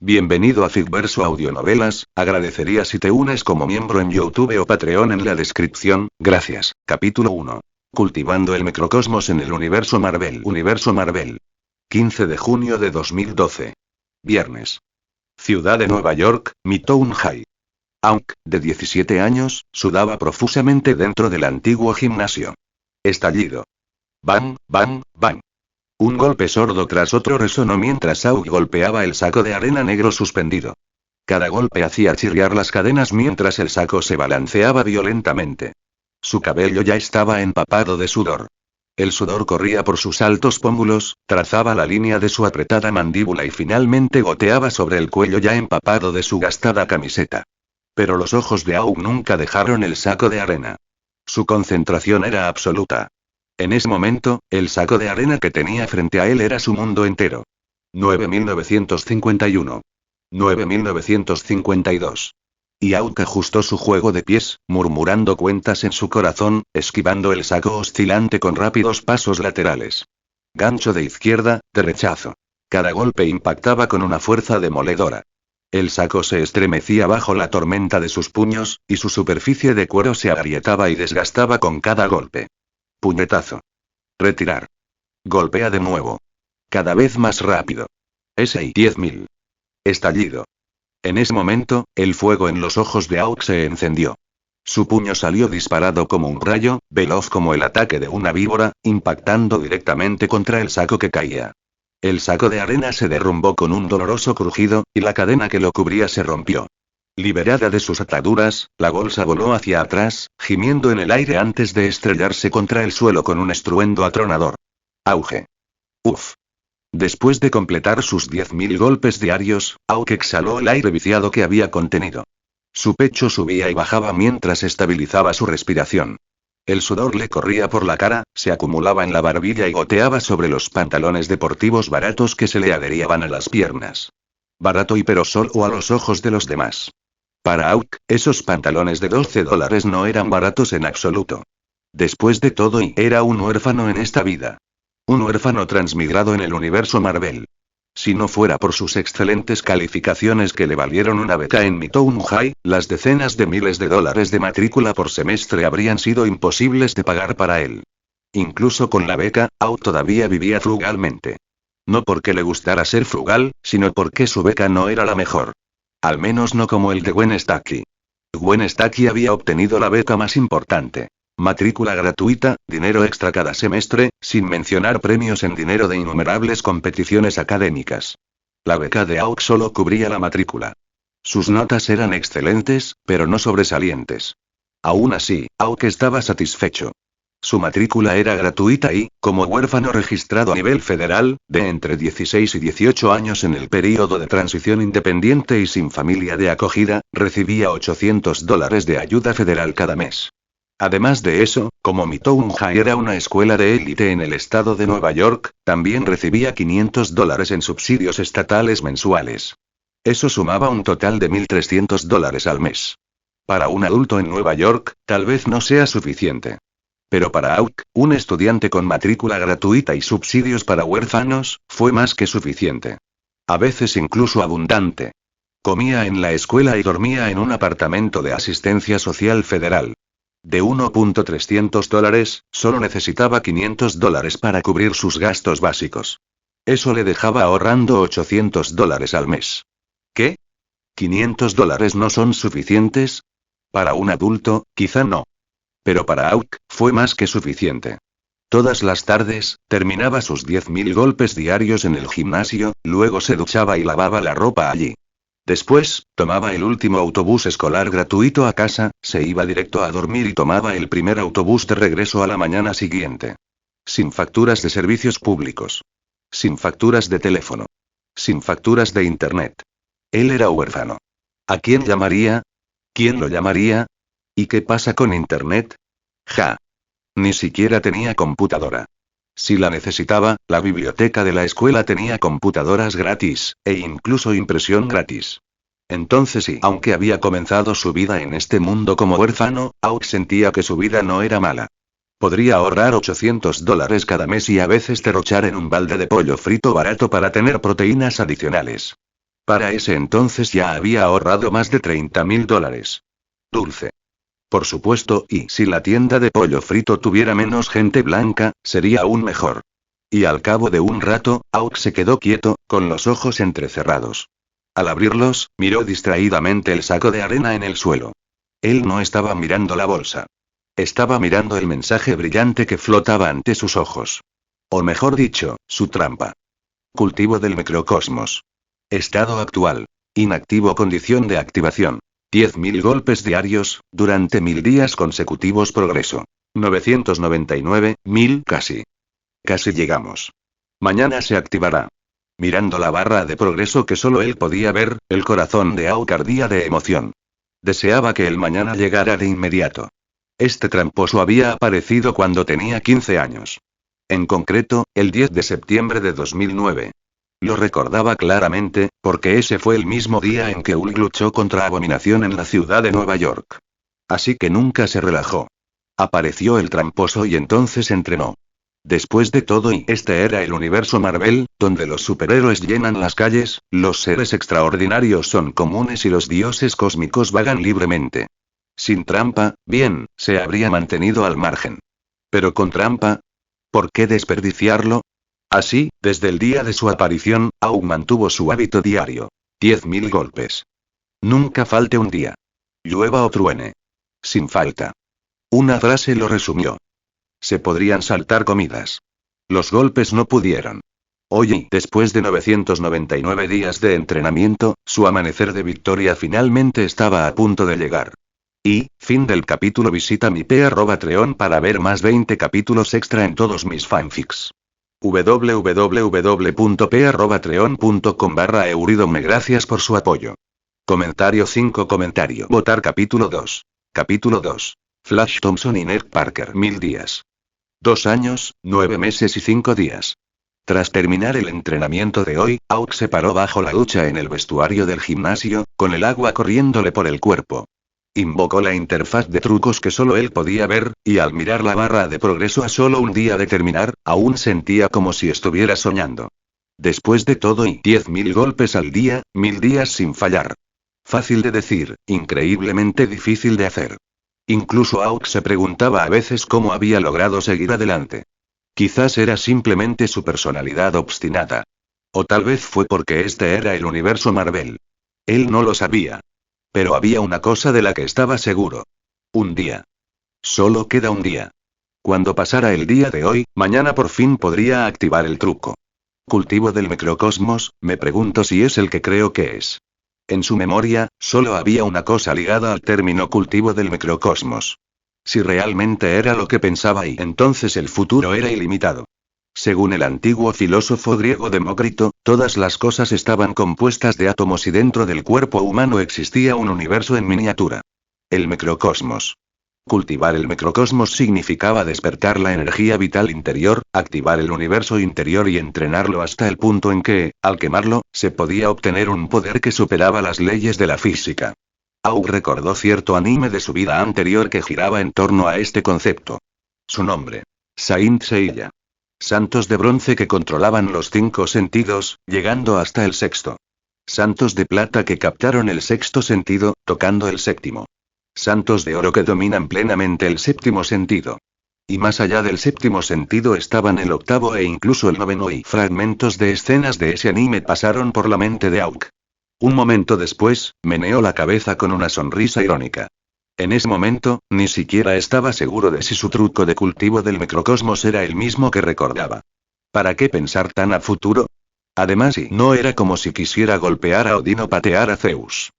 Bienvenido a Ficverso Audionovelas, agradecería si te unes como miembro en YouTube o Patreon en la descripción, gracias. Capítulo 1. Cultivando el microcosmos en el universo Marvel. 15 de junio de 2012. Viernes. Ciudad de Nueva York, Midtown High. Auk, de 17 años, sudaba profusamente dentro del antiguo gimnasio. Estallido. Bang, bang, bang. Un golpe sordo tras otro resonó mientras Auk golpeaba el saco de arena negro suspendido. Cada golpe hacía chirriar las cadenas mientras el saco se balanceaba violentamente. Su cabello ya estaba empapado de sudor. El sudor corría por sus altos pómulos, trazaba la línea de su apretada mandíbula y finalmente goteaba sobre el cuello ya empapado de su gastada camiseta. Pero los ojos de Auk nunca dejaron el saco de arena. Su concentración era absoluta. En ese momento, el saco de arena que tenía frente a él era su mundo entero. 9.951. 9.952. Y Auk ajustó su juego de pies, murmurando cuentas en su corazón, esquivando el saco oscilante con rápidos pasos laterales. Gancho de izquierda, de rechazo. Cada golpe impactaba con una fuerza demoledora. El saco se estremecía bajo la tormenta de sus puños, y su superficie de cuero se agrietaba y desgastaba con cada golpe. Puñetazo. Retirar. Golpea de nuevo. Cada vez más rápido. ¡Ese y 10.000! Estallido. En ese momento, el fuego en los ojos de Auk se encendió. Su puño salió disparado como un rayo, veloz como el ataque de una víbora, impactando directamente contra el saco que caía. El saco de arena se derrumbó con un doloroso crujido, y la cadena que lo cubría se rompió. Liberada de sus ataduras, la bolsa voló hacia atrás, gimiendo en el aire antes de estrellarse contra el suelo con un estruendo atronador. Auge. Uf. Después de completar sus 10.000 golpes diarios, Auk exhaló el aire viciado que había contenido. Su pecho subía y bajaba mientras estabilizaba su respiración. El sudor le corría por la cara, se acumulaba en la barbilla y goteaba sobre los pantalones deportivos baratos que se le adherían a las piernas. Barato y pero solo a los ojos de los demás. Para Auk, esos pantalones de $12 no eran baratos en absoluto. Después de todo, era un huérfano en esta vida. Un huérfano transmigrado en el universo Marvel. Si no fuera por sus excelentes calificaciones que le valieron una beca en Midtown High, las decenas de miles de dólares de matrícula por semestre habrían sido imposibles de pagar para él. Incluso con la beca, Auk todavía vivía frugalmente. No porque le gustara ser frugal, sino porque su beca no era la mejor. Al menos no como el de Gwen Stacy. Gwen Stacy había obtenido la beca más importante. Matrícula gratuita, dinero extra cada semestre, sin mencionar premios en dinero de innumerables competiciones académicas. La beca de Auk solo cubría la matrícula. Sus notas eran excelentes, pero no sobresalientes. Aún así, Auk estaba satisfecho. Su matrícula era gratuita y, como huérfano registrado a nivel federal, de entre 16 y 18 años en el período de transición independiente y sin familia de acogida, recibía $800 de ayuda federal cada mes. Además de eso, como Midtown High era una escuela de élite en el estado de Nueva York, también recibía $500 en subsidios estatales mensuales. Eso sumaba un total de $1.300 al mes. Para un adulto en Nueva York, tal vez no sea suficiente. Pero para Auk, un estudiante con matrícula gratuita y subsidios para huérfanos, fue más que suficiente. A veces incluso abundante. Comía en la escuela y dormía en un apartamento de asistencia social federal. De $1.300, solo necesitaba $500 para cubrir sus gastos básicos. Eso le dejaba ahorrando $800 al mes. ¿Qué? ¿$500 no son suficientes? Para un adulto, quizá no. Pero para Auk, fue más que suficiente. Todas las tardes, terminaba sus 10.000 golpes diarios en el gimnasio, luego se duchaba y lavaba la ropa allí. Después, tomaba el último autobús escolar gratuito a casa, se iba directo a dormir y tomaba el primer autobús de regreso a la mañana siguiente. Sin facturas de servicios públicos. Sin facturas de teléfono. Sin facturas de internet. Él era huérfano. ¿A quién llamaría? ¿Quién lo llamaría? ¿Y qué pasa con internet? Ja. Ni siquiera tenía computadora. Si la necesitaba, la biblioteca de la escuela tenía computadoras gratis, e incluso impresión gratis. Entonces sí, aunque había comenzado su vida en este mundo como huérfano, Auk sentía que su vida no era mala. Podría ahorrar $800 cada mes y a veces derrochar en un balde de pollo frito barato para tener proteínas adicionales. Para ese entonces ya había ahorrado más de $30.000. Dulce. Por supuesto, y si la tienda de pollo frito tuviera menos gente blanca, sería aún mejor. Y al cabo de un rato, Auk se quedó quieto, con los ojos entrecerrados. Al abrirlos, miró distraídamente el saco de arena en el suelo. Él no estaba mirando la bolsa. Estaba mirando el mensaje brillante que flotaba ante sus ojos. O mejor dicho, su trampa. Cultivo del microcosmos. Estado actual. Inactivo, condición de activación. 10.000 golpes diarios, durante 1000 días consecutivos, progreso. 999.000 casi. Casi llegamos. Mañana se activará. Mirando la barra de progreso que solo él podía ver, el corazón de Auk ardía de emoción. Deseaba que el mañana llegara de inmediato. Este tramposo había aparecido cuando tenía 15 años. En concreto, el 10 de septiembre de 2009. Lo recordaba claramente, porque ese fue el mismo día en que Ulk luchó contra Abominación en la ciudad de Nueva York. Así que nunca se relajó. Apareció el tramposo y entonces entrenó. Después de todo, y este era el universo Marvel, donde los superhéroes llenan las calles, los seres extraordinarios son comunes y los dioses cósmicos vagan libremente. Sin trampa, bien, se habría mantenido al margen. Pero con trampa, ¿por qué desperdiciarlo? Así, desde el día de su aparición, Auk mantuvo su hábito diario. 10.000 golpes. Nunca falte un día. Llueva o truene. Sin falta. Una frase lo resumió. Se podrían saltar comidas. Los golpes no pudieron. Hoy, después de 999 días de entrenamiento, su amanecer de victoria finalmente estaba a punto de llegar. Y, fin del capítulo. Visita mi p@treon para ver más 20 capítulos extra en todos mis fanfics. www.p@treon.com/Euridome. Gracias por su apoyo. Comentario 5. Comentario. Votar capítulo 2. Capítulo 2. Flash Thompson y Ned Parker. 1000 días. 2 años, 9 meses y 5 días. Tras terminar el entrenamiento de hoy, Auk se paró bajo la ducha en el vestuario del gimnasio, con el agua corriéndole por el cuerpo. Invocó la interfaz de trucos que solo él podía ver, y al mirar la barra de progreso a solo un día de terminar, aún sentía como si estuviera soñando. Después de todo, y 10.000 golpes al día, 1000 días sin fallar. Fácil de decir, increíblemente difícil de hacer. Incluso Auk se preguntaba a veces cómo había logrado seguir adelante. Quizás era simplemente su personalidad obstinada. O tal vez fue porque este era el universo Marvel. Él no lo sabía. Pero había una cosa de la que estaba seguro. Un día. Solo queda un día. Cuando pasara el día de hoy, mañana por fin podría activar el truco. Cultivo del microcosmos, me pregunto si es el que creo que es. En su memoria, solo había una cosa ligada al término cultivo del microcosmos. Si realmente era lo que pensaba, y entonces el futuro era ilimitado. Según el antiguo filósofo griego Demócrito, todas las cosas estaban compuestas de átomos y dentro del cuerpo humano existía un universo en miniatura. El microcosmos. Cultivar el microcosmos significaba despertar la energía vital interior, activar el universo interior y entrenarlo hasta el punto en que, al quemarlo, se podía obtener un poder que superaba las leyes de la física. Auk recordó cierto anime de su vida anterior que giraba en torno a este concepto. Su nombre. Saint Seiya. Santos de bronce que controlaban los 5 sentidos, llegando hasta el sexto. Santos de plata que captaron el sexto sentido, tocando el séptimo. Santos de oro que dominan plenamente el séptimo sentido. Y más allá del séptimo sentido estaban el octavo e incluso el noveno, y fragmentos de escenas de ese anime pasaron por la mente de Auk. Un momento después, meneó la cabeza con una sonrisa irónica. En ese momento, ni siquiera estaba seguro de si su truco de cultivo del microcosmos era el mismo que recordaba. ¿Para qué pensar tan a futuro? Además, y no era como si quisiera golpear a Odín o patear a Zeus.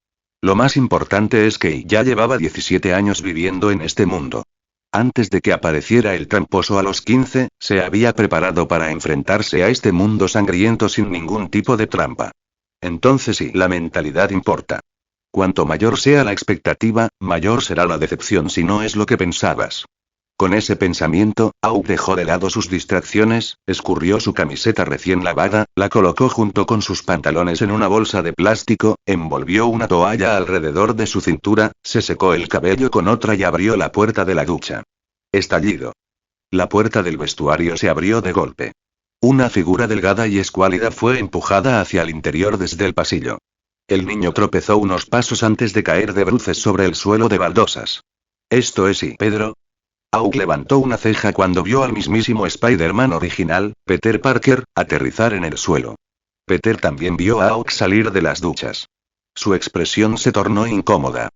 Lo más importante es que ya llevaba 17 años viviendo en este mundo. Antes de que apareciera el tramposo a los 15, se había preparado para enfrentarse a este mundo sangriento sin ningún tipo de trampa. Entonces sí, la mentalidad importa. Cuanto mayor sea la expectativa, mayor será la decepción si no es lo que pensabas. Con ese pensamiento, Auk dejó de lado sus distracciones, escurrió su camiseta recién lavada, la colocó junto con sus pantalones en una bolsa de plástico, envolvió una toalla alrededor de su cintura, se secó el cabello con otra y abrió la puerta de la ducha. Estallido. La puerta del vestuario se abrió de golpe. Una figura delgada y escuálida fue empujada hacia el interior desde el pasillo. El niño tropezó unos pasos antes de caer de bruces sobre el suelo de baldosas. ¿Esto es y Pedro? Aug levantó una ceja cuando vio al mismísimo Spider-Man original, Peter Parker, aterrizar en el suelo. Peter también vio a Aug salir de las duchas. Su expresión se tornó incómoda.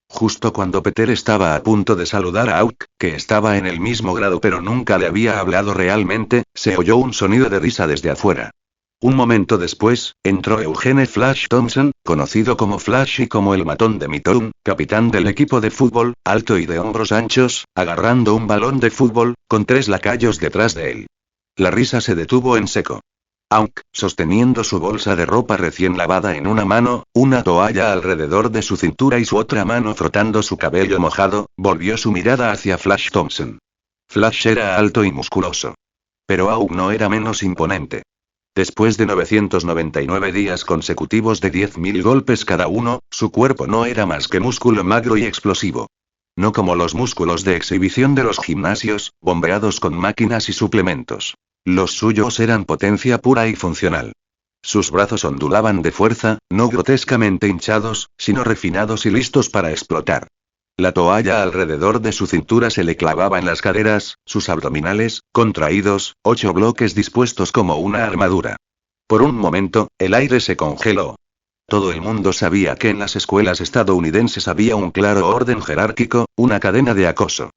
Justo cuando Peter estaba a punto de saludar a Aug, que estaba en el mismo grado pero nunca le había hablado realmente, se oyó un sonido de risa desde afuera. Un momento después, entró Eugene Flash Thompson, conocido como Flash y como el matón de Midtown, capitán del equipo de fútbol, alto y de hombros anchos, agarrando un balón de fútbol, con 3 lacayos detrás de él. La risa se detuvo en seco. Aunque, sosteniendo su bolsa de ropa recién lavada en una mano, una toalla alrededor de su cintura y su otra mano frotando su cabello mojado, volvió su mirada hacia Flash Thompson. Flash era alto y musculoso. Pero Aug no era menos imponente. Después de 999 días consecutivos de 10.000 golpes cada uno, su cuerpo no era más que músculo magro y explosivo. No como los músculos de exhibición de los gimnasios, bombeados con máquinas y suplementos. Los suyos eran potencia pura y funcional. Sus brazos ondulaban de fuerza, no grotescamente hinchados, sino refinados y listos para explotar. La toalla alrededor de su cintura se le clavaba en las caderas, sus abdominales, contraídos, 8 bloques dispuestos como una armadura. Por un momento, el aire se congeló. Todo el mundo sabía que en las escuelas estadounidenses había un claro orden jerárquico, una cadena de acoso.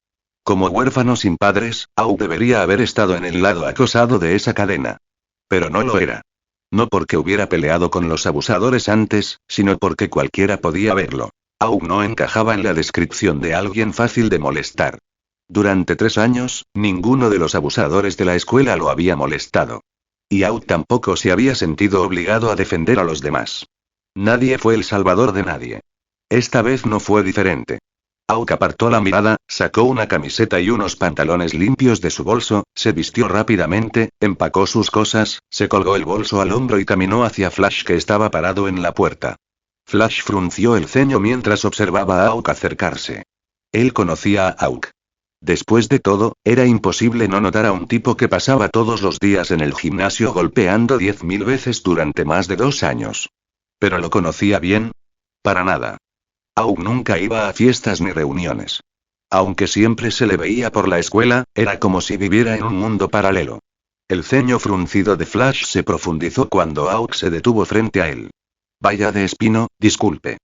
Como huérfano sin padres, Aug debería haber estado en el lado acosado de esa cadena. Pero no lo era. No porque hubiera peleado con los abusadores antes, sino porque cualquiera podía verlo. Aug no encajaba en la descripción de alguien fácil de molestar. Durante 3 años, ninguno de los abusadores de la escuela lo había molestado. Y Aug tampoco se había sentido obligado a defender a los demás. Nadie fue el salvador de nadie. Esta vez no fue diferente. Aug apartó la mirada, sacó una camiseta y unos pantalones limpios de su bolso, se vistió rápidamente, empacó sus cosas, se colgó el bolso al hombro y caminó hacia Flash que estaba parado en la puerta. Flash frunció el ceño mientras observaba a Aug acercarse. Él conocía a Aug. Después de todo, era imposible no notar a un tipo que pasaba todos los días en el gimnasio golpeando 10.000 veces durante más de 2 años. ¿Pero lo conocía bien? Para nada. Aug nunca iba a fiestas ni reuniones. Aunque siempre se le veía por la escuela, era como si viviera en un mundo paralelo. El ceño fruncido de Flash se profundizó cuando Aug se detuvo frente a él. Vaya de espino, disculpe.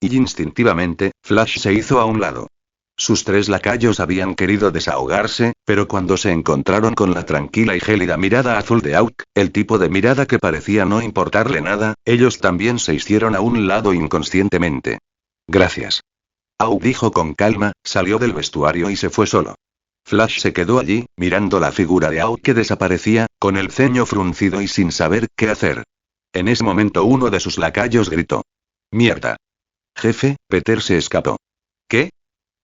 Y instintivamente, Flash se hizo a un lado. Sus 3 lacayos habían querido desahogarse, pero cuando se encontraron con la tranquila y gélida mirada azul de Aug, el tipo de mirada que parecía no importarle nada, ellos también se hicieron a un lado inconscientemente. Gracias. Aug dijo con calma, salió del vestuario y se fue solo. Flash se quedó allí, mirando la figura de Aug que desaparecía, con el ceño fruncido y sin saber qué hacer. En ese momento uno de sus lacayos gritó. ¡Mierda! Jefe, Peter se escapó. ¿Qué?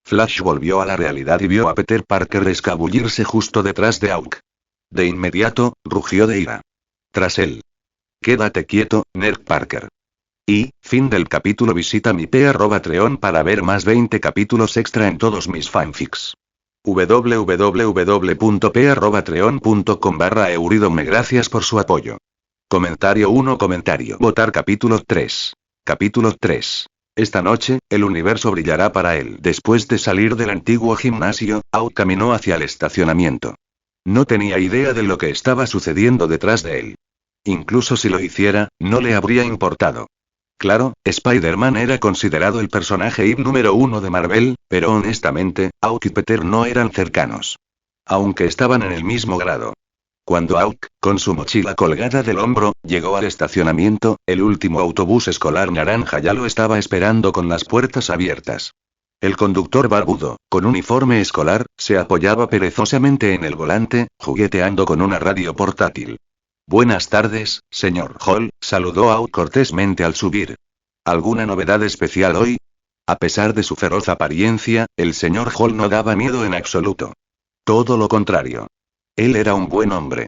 Flash volvió a la realidad y vio a Peter Parker escabullirse justo detrás de Aug. De inmediato, rugió de ira. Tras él. Quédate quieto, Nerd Parker. Y, fin del capítulo. Visita mi p@treon para ver más 20 capítulos extra en todos mis fanfics. www.p@treon.com/euridome. Gracias por su apoyo. Comentario 1. Comentario. Votar capítulo 3. Capítulo 3. Esta noche, el universo brillará para él. Después de salir del antiguo gimnasio, Aug caminó hacia el estacionamiento. No tenía idea de lo que estaba sucediendo detrás de él. Incluso si lo hiciera, no le habría importado. Claro, Spider-Man era considerado el personaje hit número 1 de Marvel, pero honestamente, Aug y Peter no eran cercanos. Aunque estaban en el mismo grado. Cuando Aug, con su mochila colgada del hombro, llegó al estacionamiento, el último autobús escolar naranja ya lo estaba esperando con las puertas abiertas. El conductor barbudo, con uniforme escolar, se apoyaba perezosamente en el volante, jugueteando con una radio portátil. Buenas tardes, señor Hall, saludó Aug cortésmente al subir. ¿Alguna novedad especial hoy? A pesar de su feroz apariencia, el señor Hall no daba miedo en absoluto. Todo lo contrario. Él era un buen hombre.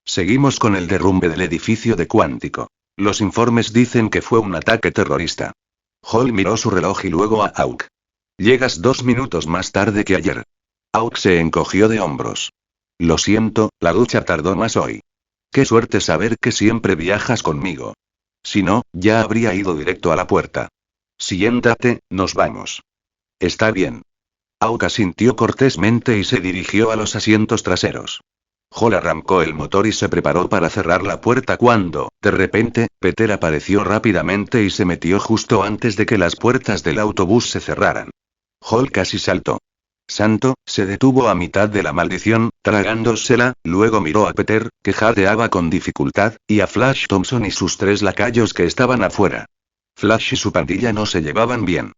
Seguimos con el derrumbe del edificio de Cuántico. Los informes dicen que fue un ataque terrorista. Hall miró su reloj y luego a Aug. Llegas 2 minutos más tarde que ayer. Aug se encogió de hombros. Lo siento, la ducha tardó más hoy. Qué suerte saber que siempre viajas conmigo. Si no, ya habría ido directo a la puerta. Siéntate, nos vamos. Está bien. Auk asintió cortésmente y se dirigió a los asientos traseros. Hall arrancó el motor y se preparó para cerrar la puerta cuando, de repente, Peter apareció rápidamente y se metió justo antes de que las puertas del autobús se cerraran. Hall casi saltó. Santo, se detuvo a mitad de la maldición, tragándosela, luego miró a Peter, que jadeaba con dificultad, y a Flash Thompson y sus 3 lacayos que estaban afuera. Flash y su pandilla no se llevaban bien.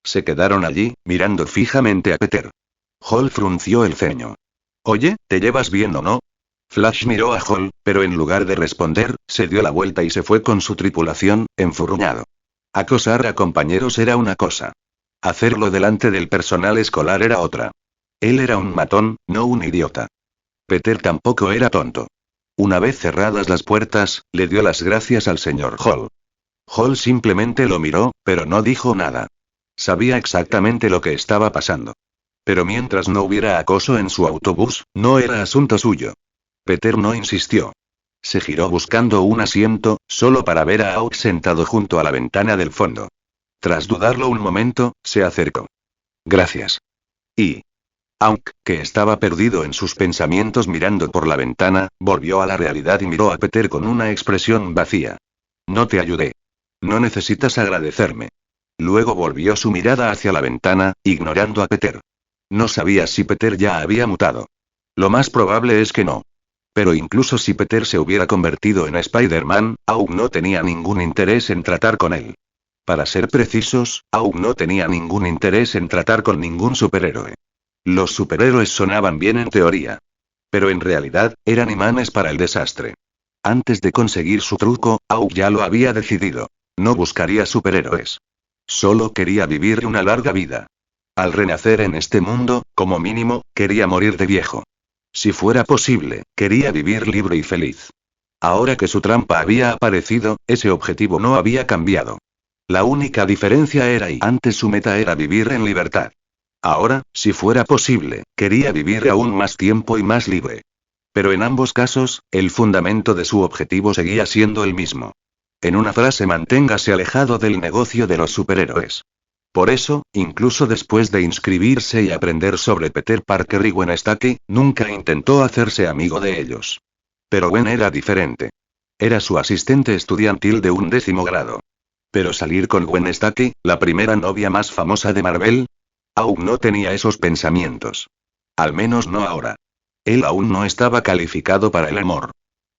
Se quedaron allí, mirando fijamente a Peter. Hall frunció el ceño. Oye, ¿te llevas bien o no? Flash miró a Hall, pero en lugar de responder, se dio la vuelta y se fue con su tripulación, enfurruñado. Acosar a compañeros era una cosa. Hacerlo delante del personal escolar era otra. Él era un matón, no un idiota. Peter tampoco era tonto. Una vez cerradas las puertas, le dio las gracias al señor Hall. Hall simplemente lo miró, pero no dijo nada. Sabía exactamente lo que estaba pasando. Pero mientras no hubiera acoso en su autobús, no era asunto suyo. Peter no insistió. Se giró buscando un asiento, solo para ver a Auk sentado junto a la ventana del fondo. Tras dudarlo un momento, se acercó. Gracias. Y Auk, que estaba perdido en sus pensamientos mirando por la ventana, volvió a la realidad y miró a Peter con una expresión vacía. No te ayudé. No necesitas agradecerme. Luego volvió su mirada hacia la ventana, ignorando a Peter. No sabía si Peter ya había mutado. Lo más probable es que no. Pero incluso si Peter se hubiera convertido en Spider-Man, Auk no tenía ningún interés en tratar con él. Para ser precisos, Auk no tenía ningún interés en tratar con ningún superhéroe. Los superhéroes sonaban bien en teoría. Pero en realidad, eran imanes para el desastre. Antes de conseguir su truco, Auk ya lo había decidido. No buscaría superhéroes. Solo quería vivir una larga vida. Al renacer en este mundo, como mínimo, quería morir de viejo. Si fuera posible, quería vivir libre y feliz. Ahora que su trampa había aparecido, ese objetivo no había cambiado. La única diferencia era y antes su meta era vivir en libertad. Ahora, si fuera posible, quería vivir aún más tiempo y más libre. Pero en ambos casos, el fundamento de su objetivo seguía siendo el mismo. En una frase, manténgase alejado del negocio de los superhéroes. Por eso, incluso después de inscribirse y aprender sobre Peter Parker y Gwen Stacy, nunca intentó hacerse amigo de ellos. Pero Gwen era diferente. Era su asistente estudiantil de un 10º grado. Pero salir con Gwen Stacy, la primera novia más famosa de Marvel. Auk no tenía esos pensamientos. Al menos no ahora. Él aún no estaba calificado para el amor.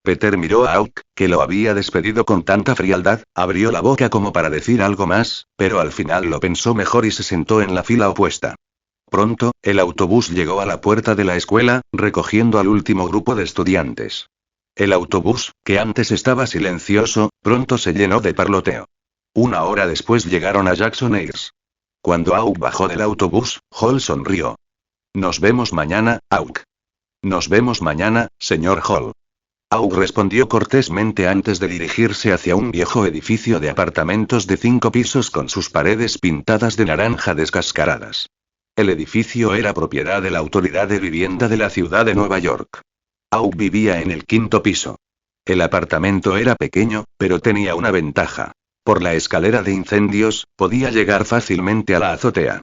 Peter miró a Auk, que lo había despedido con tanta frialdad, abrió la boca como para decir algo más, pero al final lo pensó mejor y se sentó en la fila opuesta. Pronto, el autobús llegó a la puerta de la escuela, recogiendo al último grupo de estudiantes. El autobús, que antes estaba silencioso, pronto se llenó de parloteo. 1 hora después llegaron a Jackson Heights. Cuando Auk bajó del autobús, Hall sonrió. Nos vemos mañana, Auk. Nos vemos mañana, señor Hall. Auk respondió cortésmente antes de dirigirse hacia un viejo edificio de apartamentos de 5 pisos con sus paredes pintadas de naranja descascaradas. El edificio era propiedad de la Autoridad de Vivienda de la ciudad de Nueva York. Auk vivía en el 5º piso. El apartamento era pequeño, pero tenía una ventaja. Por la escalera de incendios, podía llegar fácilmente a la azotea.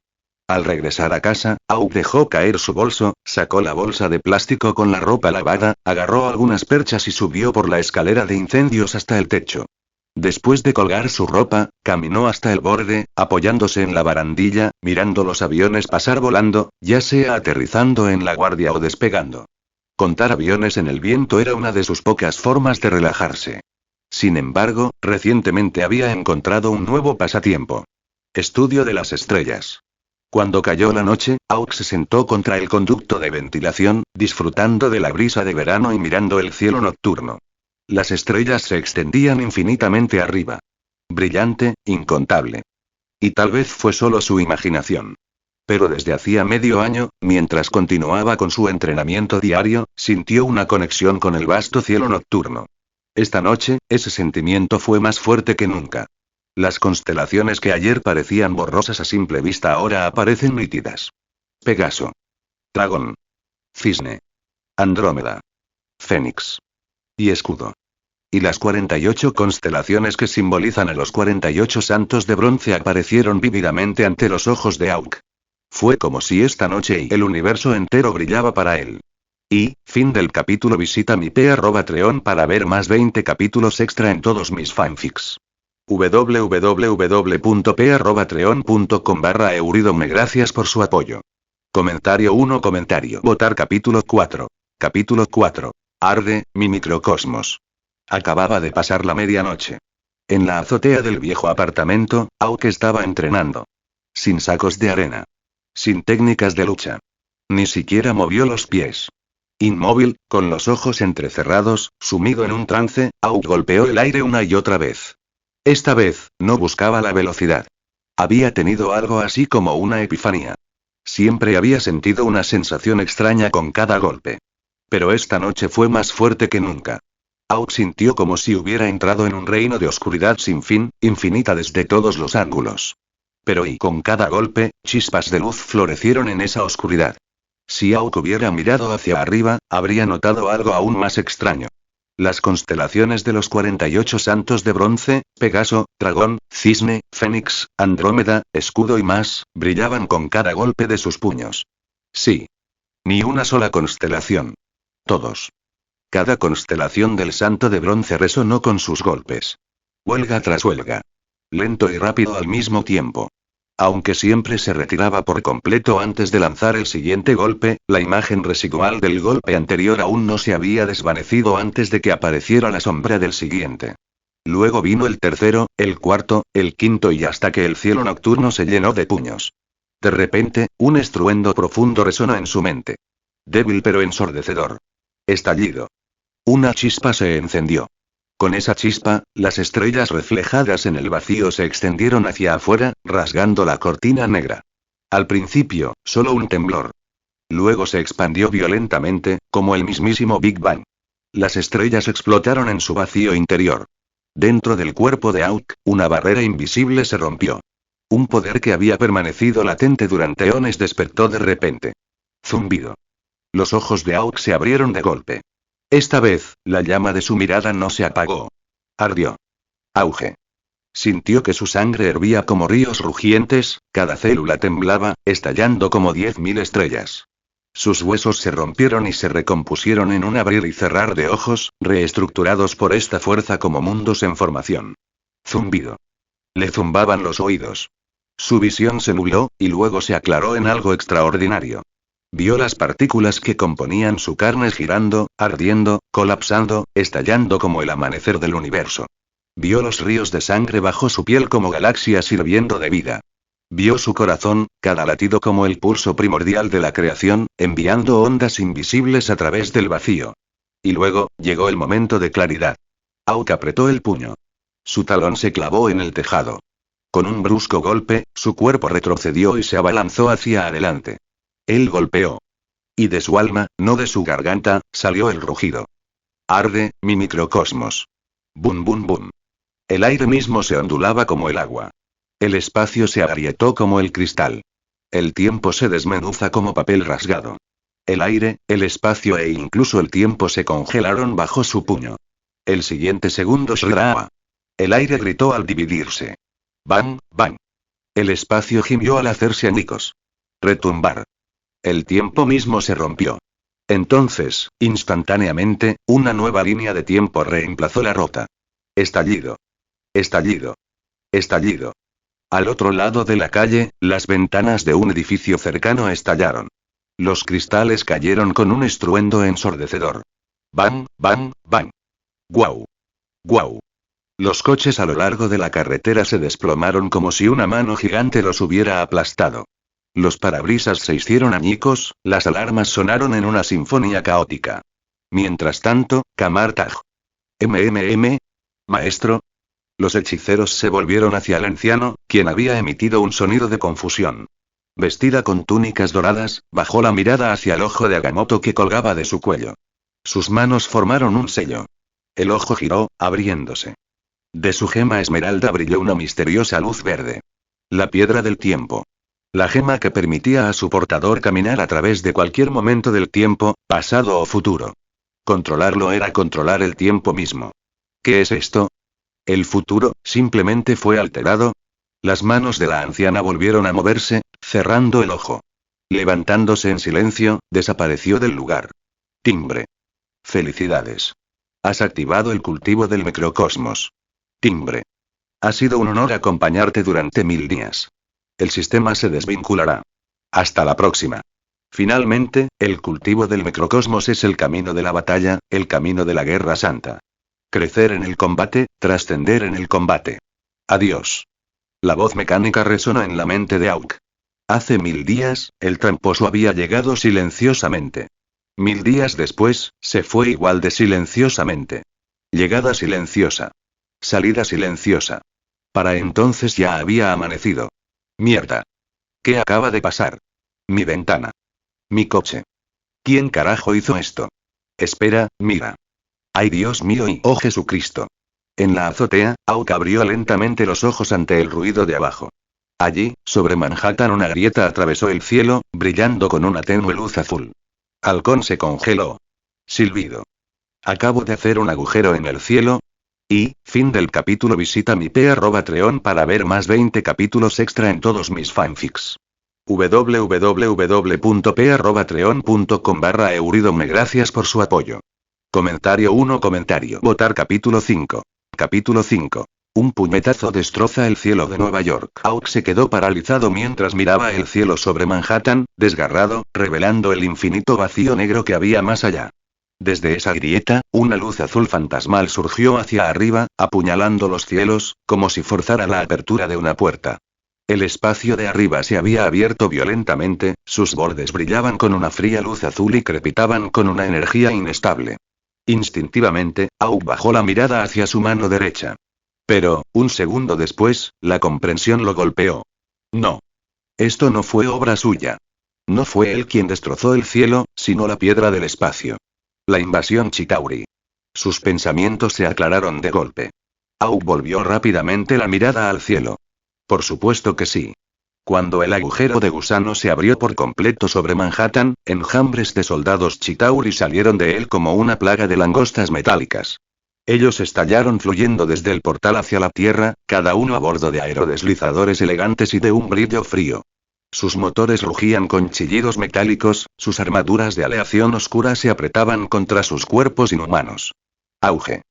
Al regresar a casa, Auk dejó caer su bolso, sacó la bolsa de plástico con la ropa lavada, agarró algunas perchas y subió por la escalera de incendios hasta el techo. Después de colgar su ropa, caminó hasta el borde, apoyándose en la barandilla, mirando los aviones pasar volando, ya sea aterrizando en La Guardia o despegando. Contar aviones en el viento era una de sus pocas formas de relajarse. Sin embargo, recientemente había encontrado un nuevo pasatiempo. Estudio de las estrellas. Cuando cayó la noche, Auk se sentó contra el conducto de ventilación, disfrutando de la brisa de verano y mirando el cielo nocturno. Las estrellas se extendían infinitamente arriba. Brillante, incontable. Y tal vez fue solo su imaginación. Pero desde hacía medio año, mientras continuaba con su entrenamiento diario, sintió una conexión con el vasto cielo nocturno. Esta noche, ese sentimiento fue más fuerte que nunca. Las constelaciones que ayer parecían borrosas a simple vista ahora aparecen nítidas. Pegaso. Dragón. Cisne. Andrómeda. Fénix. Y Escudo. Y las 48 constelaciones que simbolizan a los 48 santos de bronce aparecieron vívidamente ante los ojos de Auk. Fue como si esta noche y el universo entero brillaba para él. Y, fin del capítulo. Visita mi p@treon para ver más 20 capítulos extra en todos mis fanfics. www.p@treon.com/Euridome. Gracias por su apoyo. Comentario 1. Comentario. Votar capítulo 4. Capítulo 4. Arde, mi microcosmos. Acababa de pasar la medianoche. En la azotea del viejo apartamento, Auk estaba entrenando. Sin sacos de arena. Sin técnicas de lucha. Ni siquiera movió los pies. Inmóvil, con los ojos entrecerrados, sumido en un trance, Auk golpeó el aire una y otra vez. Esta vez, no buscaba la velocidad. Había tenido algo así como una epifanía. Siempre había sentido una sensación extraña con cada golpe. Pero esta noche fue más fuerte que nunca. Auk sintió como si hubiera entrado en un reino de oscuridad sin fin, infinita desde todos los ángulos. Pero y con cada golpe, chispas de luz florecieron en esa oscuridad. Si Auk hubiera mirado hacia arriba, habría notado algo aún más extraño. Las constelaciones de los 48 santos de bronce, Pegaso, Dragón, Cisne, Fénix, Andrómeda, Escudo y más, brillaban con cada golpe de sus puños. Sí. Ni una sola constelación. Todos. Cada constelación del santo de bronce resonó con sus golpes. Huelga tras huelga. Lento y rápido al mismo tiempo. Aunque siempre se retiraba por completo antes de lanzar el siguiente golpe, la imagen residual del golpe anterior aún no se había desvanecido antes de que apareciera la sombra del siguiente. Luego vino el tercero, el cuarto, el quinto y hasta que el cielo nocturno se llenó de puños. De repente, un estruendo profundo resonó en su mente. Débil pero ensordecedor. Estallido. Una chispa se encendió. Con esa chispa, las estrellas reflejadas en el vacío se extendieron hacia afuera, rasgando la cortina negra. Al principio, solo un temblor. Luego se expandió violentamente, como el mismísimo Big Bang. Las estrellas explotaron en su vacío interior. Dentro del cuerpo de Auk, una barrera invisible se rompió. Un poder que había permanecido latente durante eones despertó de repente. Zumbido. Los ojos de Auk se abrieron de golpe. Esta vez, la llama de su mirada no se apagó. Ardió. Auge. Sintió que su sangre hervía como ríos rugientes, cada célula temblaba, estallando como 10.000 estrellas. Sus huesos se rompieron y se recompusieron en un abrir y cerrar de ojos, reestructurados por esta fuerza como mundos en formación. Zumbido. Le zumbaban los oídos. Su visión se nubló, y luego se aclaró en algo extraordinario. Vio las partículas que componían su carne girando, ardiendo, colapsando, estallando como el amanecer del universo. Vio los ríos de sangre bajo su piel como galaxias hirviendo de vida. Vio su corazón, cada latido como el pulso primordial de la creación, enviando ondas invisibles a través del vacío. Y luego, llegó el momento de claridad. Auk apretó el puño. Su talón se clavó en el tejado. Con un brusco golpe, su cuerpo retrocedió y se abalanzó hacia adelante. Él golpeó. Y de su alma, no de su garganta, salió el rugido. Arde, mi microcosmos. Bum bum bum. El aire mismo se ondulaba como el agua. El espacio se agrietó como el cristal. El tiempo se desmenuza como papel rasgado. El aire, el espacio e incluso el tiempo se congelaron bajo su puño. El siguiente segundo Shraa. El aire gritó al dividirse. Bang, bang. El espacio gimió al hacerse añicos. Retumbar. El tiempo mismo se rompió. Entonces, instantáneamente, una nueva línea de tiempo reemplazó la rota. Estallido. Estallido. Estallido. Al otro lado de la calle, las ventanas de un edificio cercano estallaron. Los cristales cayeron con un estruendo ensordecedor. Bang, bang, bang. Guau. Guau. Los coches a lo largo de la carretera se desplomaron como si una mano gigante los hubiera aplastado. Los parabrisas se hicieron añicos, las alarmas sonaron en una sinfonía caótica. Mientras tanto, Kamartaj. Maestro. Los hechiceros se volvieron hacia el anciano, quien había emitido un sonido de confusión. Vestida con túnicas doradas, bajó la mirada hacia el ojo de Agamotto que colgaba de su cuello. Sus manos formaron un sello. El ojo giró, abriéndose. De su gema esmeralda brilló una misteriosa luz verde. La piedra del tiempo. La gema que permitía a su portador caminar a través de cualquier momento del tiempo, pasado o futuro. Controlarlo era controlar el tiempo mismo. ¿Qué es esto? El futuro, simplemente fue alterado. Las manos de la anciana volvieron a moverse, cerrando el ojo. Levantándose en silencio, desapareció del lugar. Timbre. Felicidades. Has activado el cultivo del microcosmos. Timbre. Ha sido un honor acompañarte durante 1000 días. El sistema se desvinculará. Hasta la próxima. Finalmente, el cultivo del microcosmos es el camino de la batalla, el camino de la guerra santa. Crecer en el combate, trascender en el combate. Adiós. La voz mecánica resonó en la mente de Auk. Hace 1000 días, el tramposo había llegado silenciosamente. 1000 días después, se fue igual de silenciosamente. Llegada silenciosa. Salida silenciosa. Para entonces ya había amanecido. Mierda. ¿Qué acaba de pasar? Mi ventana. Mi coche. ¿Quién carajo hizo esto? Espera, mira. ¡Ay Dios mío y oh Jesucristo! En la azotea, Auk abrió lentamente los ojos ante el ruido de abajo. Allí, sobre Manhattan una grieta atravesó el cielo, brillando con una tenue luz azul. Halcón se congeló. Silbido. Acabo de hacer un agujero en el cielo. Y, fin del capítulo. Visita mi p@treon para ver más 20 capítulos extra en todos mis fanfics. www.p@treon.com/euridome. Gracias por su apoyo. Comentario 1. Comentario. Votar capítulo 5. Capítulo 5. Un puñetazo destroza el cielo de Nueva York. Auk se quedó paralizado mientras miraba el cielo sobre Manhattan, desgarrado, revelando el infinito vacío negro que había más allá. Desde esa grieta, una luz azul fantasmal surgió hacia arriba, apuñalando los cielos, como si forzara la apertura de una puerta. El espacio de arriba se había abierto violentamente, sus bordes brillaban con una fría luz azul y crepitaban con una energía inestable. Instintivamente, Auk bajó la mirada hacia su mano derecha. Pero, un segundo después, la comprensión lo golpeó. No. Esto no fue obra suya. No fue él quien destrozó el cielo, sino la piedra del espacio. La invasión Chitauri. Sus pensamientos se aclararon de golpe. Auk volvió rápidamente la mirada al cielo. Por supuesto que sí. Cuando el agujero de gusano se abrió por completo sobre Manhattan, enjambres de soldados Chitauri salieron de él como una plaga de langostas metálicas. Ellos estallaron fluyendo desde el portal hacia la tierra, cada uno a bordo de aerodeslizadores elegantes y de un brillo frío. Sus motores rugían con chillidos metálicos, sus armaduras de aleación oscura se apretaban contra sus cuerpos inhumanos. Auge.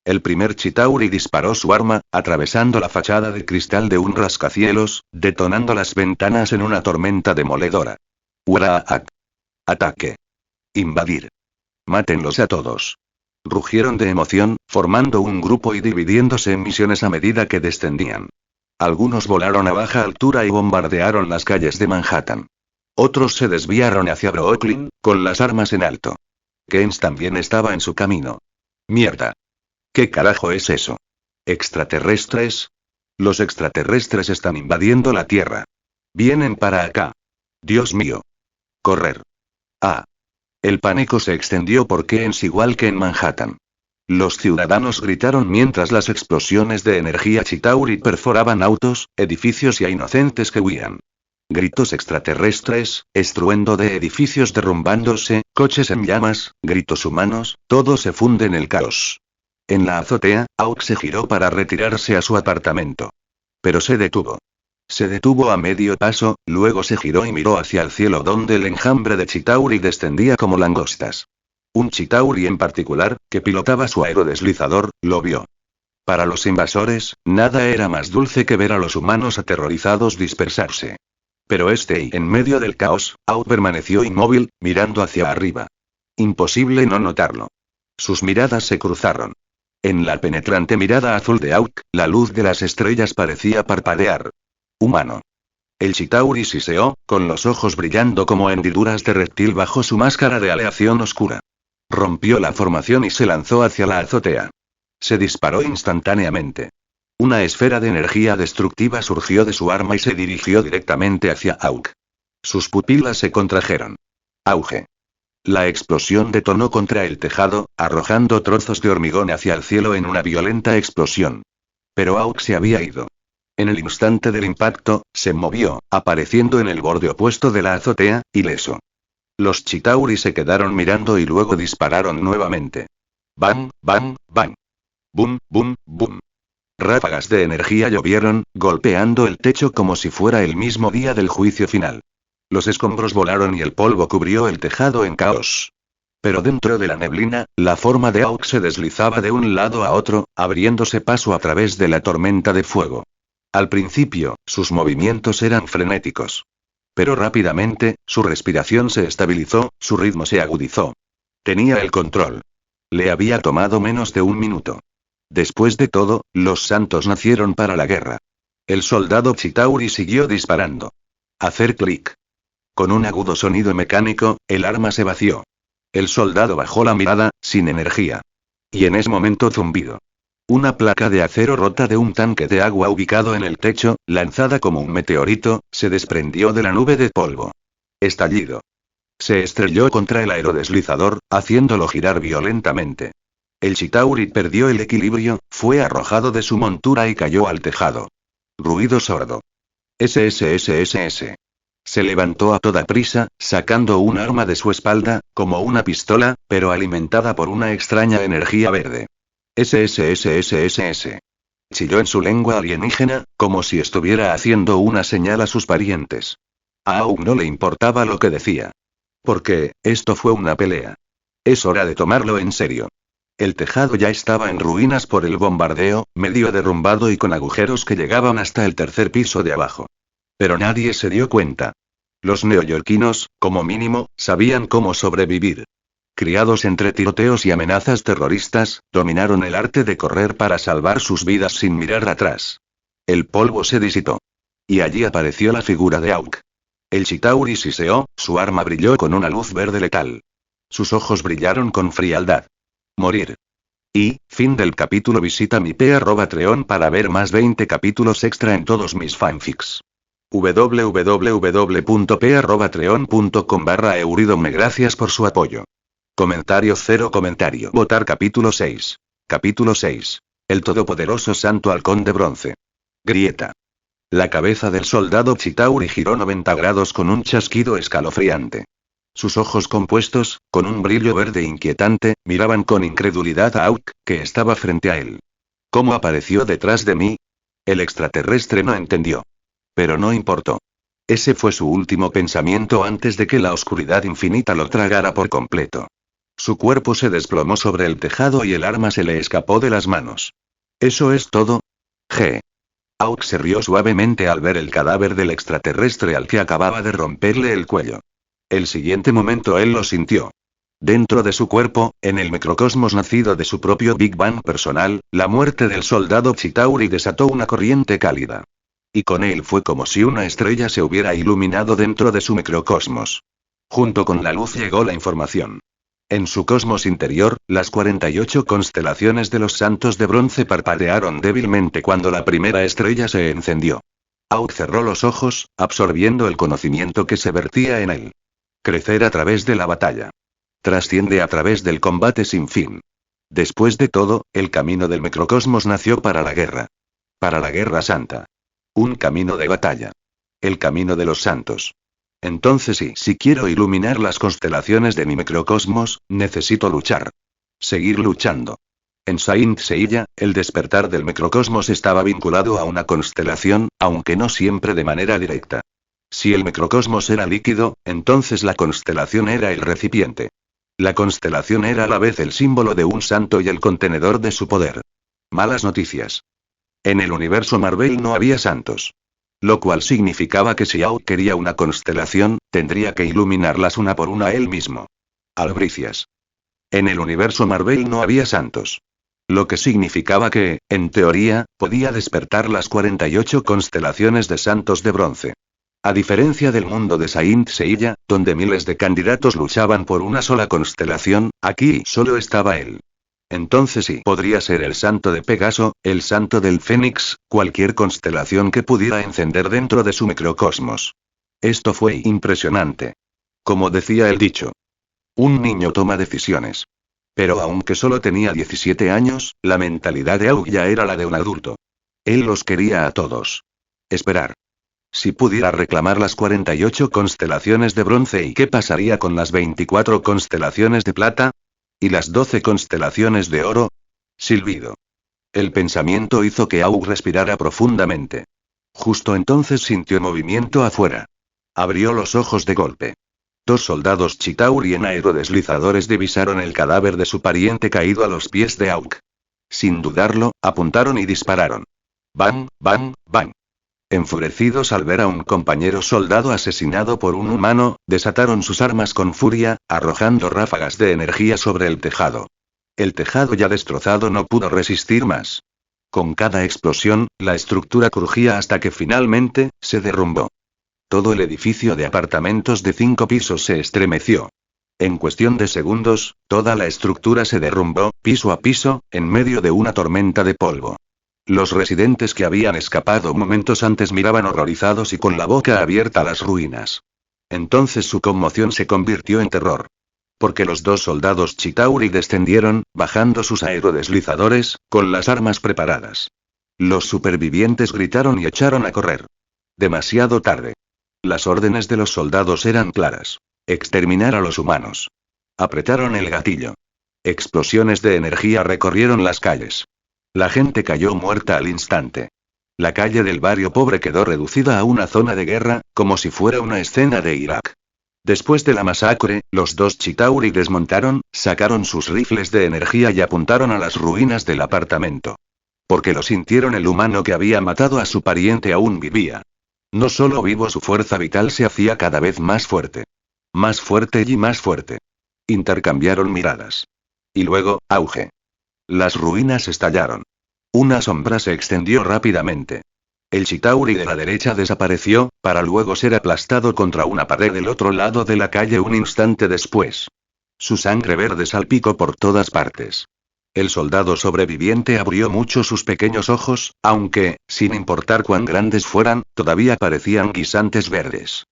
El primer Chitauri disparó su arma, atravesando la fachada de cristal de un rascacielos, detonando las ventanas en una tormenta demoledora. Uraak. Ataque. Invadir. Mátenlos a todos. Rugieron de emoción, formando un grupo y dividiéndose en misiones a medida que descendían. Algunos volaron a baja altura y bombardearon las calles de Manhattan. Otros se desviaron hacia Brooklyn, con las armas en alto. Keynes también estaba en su camino. Mierda. ¿Qué carajo es eso? ¿Extraterrestres? Los extraterrestres están invadiendo la Tierra. Vienen para acá. Dios mío. Correr. Ah. El pánico se extendió por Keynes igual que en Manhattan. Los ciudadanos gritaron mientras las explosiones de energía Chitauri perforaban autos, edificios y a inocentes que huían. Gritos extraterrestres, estruendo de edificios derrumbándose, coches en llamas, gritos humanos, todo se funde en el caos. En la azotea, Auk se giró para retirarse a su apartamento. Pero se detuvo. Se detuvo a medio paso, luego se giró y miró hacia el cielo donde el enjambre de Chitauri descendía como langostas. Un Chitauri en particular, que pilotaba su aerodeslizador, lo vio. Para los invasores, nada era más dulce que ver a los humanos aterrorizados dispersarse. Pero en medio del caos, Auk permaneció inmóvil, mirando hacia arriba. Imposible no notarlo. Sus miradas se cruzaron. En la penetrante mirada azul de Auk, la luz de las estrellas parecía parpadear. Humano. El Chitauri siseó, con los ojos brillando como hendiduras de reptil bajo su máscara de aleación oscura. Rompió la formación y se lanzó hacia la azotea. Se disparó instantáneamente. Una esfera de energía destructiva surgió de su arma y se dirigió directamente hacia Auk. Sus pupilas se contrajeron. Auge. La explosión detonó contra el tejado, arrojando trozos de hormigón hacia el cielo en una violenta explosión. Pero Auk se había ido. En el instante del impacto, se movió, apareciendo en el borde opuesto de la azotea, ileso. Los Chitauri se quedaron mirando y luego dispararon nuevamente. Bang, bang, bang. Bum, bum, bum. Ráfagas de energía llovieron, golpeando el techo como si fuera el mismo día del juicio final. Los escombros volaron y el polvo cubrió el tejado en caos. Pero dentro de la neblina, la forma de Auk se deslizaba de un lado a otro, abriéndose paso a través de la tormenta de fuego. Al principio, sus movimientos eran frenéticos. Pero rápidamente, su respiración se estabilizó, su ritmo se agudizó. Tenía el control. Le había tomado menos de un minuto. Después de todo, los santos nacieron para la guerra. El soldado Chitauri siguió disparando. Hacer clic. Con un agudo sonido mecánico, el arma se vació. El soldado bajó la mirada, sin energía. Y en ese momento zumbido. Una placa de acero rota de un tanque de agua ubicado en el techo, lanzada como un meteorito, se desprendió de la nube de polvo. Estallido. Se estrelló contra el aerodeslizador, haciéndolo girar violentamente. El Chitauri perdió el equilibrio, fue arrojado de su montura y cayó al tejado. Ruido sordo. SSSSS. Se levantó a toda prisa, sacando un arma de su espalda, como una pistola, pero alimentada por una extraña energía verde. SSSSSS. Chilló en su lengua alienígena, como si estuviera haciendo una señal a sus parientes. A Auk no le importaba lo que decía. Porque, esto fue una pelea. Es hora de tomarlo en serio. El tejado ya estaba en ruinas por el bombardeo, medio derrumbado y con agujeros que llegaban hasta el tercer piso de abajo. Pero nadie se dio cuenta. Los neoyorquinos, como mínimo, sabían cómo sobrevivir. Criados entre tiroteos y amenazas terroristas, dominaron el arte de correr para salvar sus vidas sin mirar atrás. El polvo se disipó. Y allí apareció la figura de Auk. El Chitauri siseó, su arma brilló con una luz verde letal. Sus ojos brillaron con frialdad. Morir. Y, fin del capítulo. Visita mi p@treon para ver más 20 capítulos extra en todos mis fanfics. www.p@treon.com/euridome. Gracias por su apoyo. Comentario 0 comentario. Votar capítulo 6. Capítulo 6. El todopoderoso Santo Halcón de Bronce. Grieta. La cabeza del soldado Chitauri giró 90 grados con un chasquido escalofriante. Sus ojos compuestos, con un brillo verde inquietante, miraban con incredulidad a Auk, que estaba frente a él. ¿Cómo apareció detrás de mí? El extraterrestre no entendió. Pero no importó. Ese fue su último pensamiento antes de que la oscuridad infinita lo tragara por completo. Su cuerpo se desplomó sobre el tejado y el arma se le escapó de las manos. ¿Eso es todo? G. Auk se rió suavemente al ver el cadáver del extraterrestre al que acababa de romperle el cuello. El siguiente momento él lo sintió. Dentro de su cuerpo, en el microcosmos nacido de su propio Big Bang personal, la muerte del soldado Chitauri desató una corriente cálida. Y con él fue como si una estrella se hubiera iluminado dentro de su microcosmos. Junto con la luz llegó la información. En su cosmos interior, las 48 constelaciones de los santos de bronce parpadearon débilmente cuando la primera estrella se encendió. Auk cerró los ojos, absorbiendo el conocimiento que se vertía en él. Crecer a través de la batalla. Trasciende a través del combate sin fin. Después de todo, el camino del microcosmos nació para la guerra. Para la guerra santa. Un camino de batalla. El camino de los santos. Entonces si quiero iluminar las constelaciones de mi microcosmos, necesito luchar. Seguir luchando. En Saint Seiya, el despertar del microcosmos estaba vinculado a una constelación, aunque no siempre de manera directa. Si el microcosmos era líquido, entonces la constelación era el recipiente. La constelación era a la vez el símbolo de un santo y el contenedor de su poder. Malas noticias. En el universo Marvel no había santos. Lo cual significaba que si Auk quería una constelación, tendría que iluminarlas una por una él mismo. Albricias. En el universo Marvel no había santos. Lo que significaba que, en teoría, podía despertar las 48 constelaciones de santos de bronce. A diferencia del mundo de Saint Seiya, donde miles de candidatos luchaban por una sola constelación, aquí solo estaba él. Entonces podría ser el santo de Pegaso, el santo del Fénix, cualquier constelación que pudiera encender dentro de su microcosmos. Esto fue impresionante. Como decía el dicho. Un niño toma decisiones. Pero aunque solo tenía 17 años, la mentalidad de Auk ya era la de un adulto. Él los quería a todos. Esperar. Si pudiera reclamar las 48 constelaciones de bronce, ¿y qué pasaría con las 24 constelaciones de plata? ¿Y las 12 constelaciones de oro? Silbido. El pensamiento hizo que Aug respirara profundamente. Justo entonces sintió movimiento afuera. Abrió los ojos de golpe. 2 soldados Chitauri en aerodeslizadores divisaron el cadáver de su pariente caído a los pies de Aug. Sin dudarlo, apuntaron y dispararon. ¡Bang, bang, bang! Enfurecidos al ver a un compañero soldado asesinado por un humano, desataron sus armas con furia, arrojando ráfagas de energía sobre el tejado. El tejado ya destrozado no pudo resistir más. Con cada explosión, la estructura crujía hasta que finalmente, se derrumbó. Todo el edificio de apartamentos de 5 pisos se estremeció. En cuestión de segundos, toda la estructura se derrumbó, piso a piso, en medio de una tormenta de polvo. Los residentes que habían escapado momentos antes miraban horrorizados y con la boca abierta las ruinas. Entonces su conmoción se convirtió en terror. Porque los 2 soldados Chitauri descendieron, bajando sus aerodeslizadores, con las armas preparadas. Los supervivientes gritaron y echaron a correr. Demasiado tarde. Las órdenes de los soldados eran claras. Exterminar a los humanos. Apretaron el gatillo. Explosiones de energía recorrieron las calles. La gente cayó muerta al instante. La calle del barrio pobre quedó reducida a una zona de guerra, como si fuera una escena de Irak. Después de la masacre, los 2 Chitauri desmontaron, sacaron sus rifles de energía y apuntaron a las ruinas del apartamento. Porque lo sintieron, el humano que había matado a su pariente aún vivía. No solo vivo, su fuerza vital se hacía cada vez más fuerte. Más fuerte y más fuerte. Intercambiaron miradas. Y luego, auge. Las ruinas estallaron. Una sombra se extendió rápidamente. El Chitauri de la derecha desapareció, para luego ser aplastado contra una pared del otro lado de la calle un instante después. Su sangre verde salpicó por todas partes. El soldado sobreviviente abrió mucho sus pequeños ojos, aunque, sin importar cuán grandes fueran, todavía parecían guisantes verdes.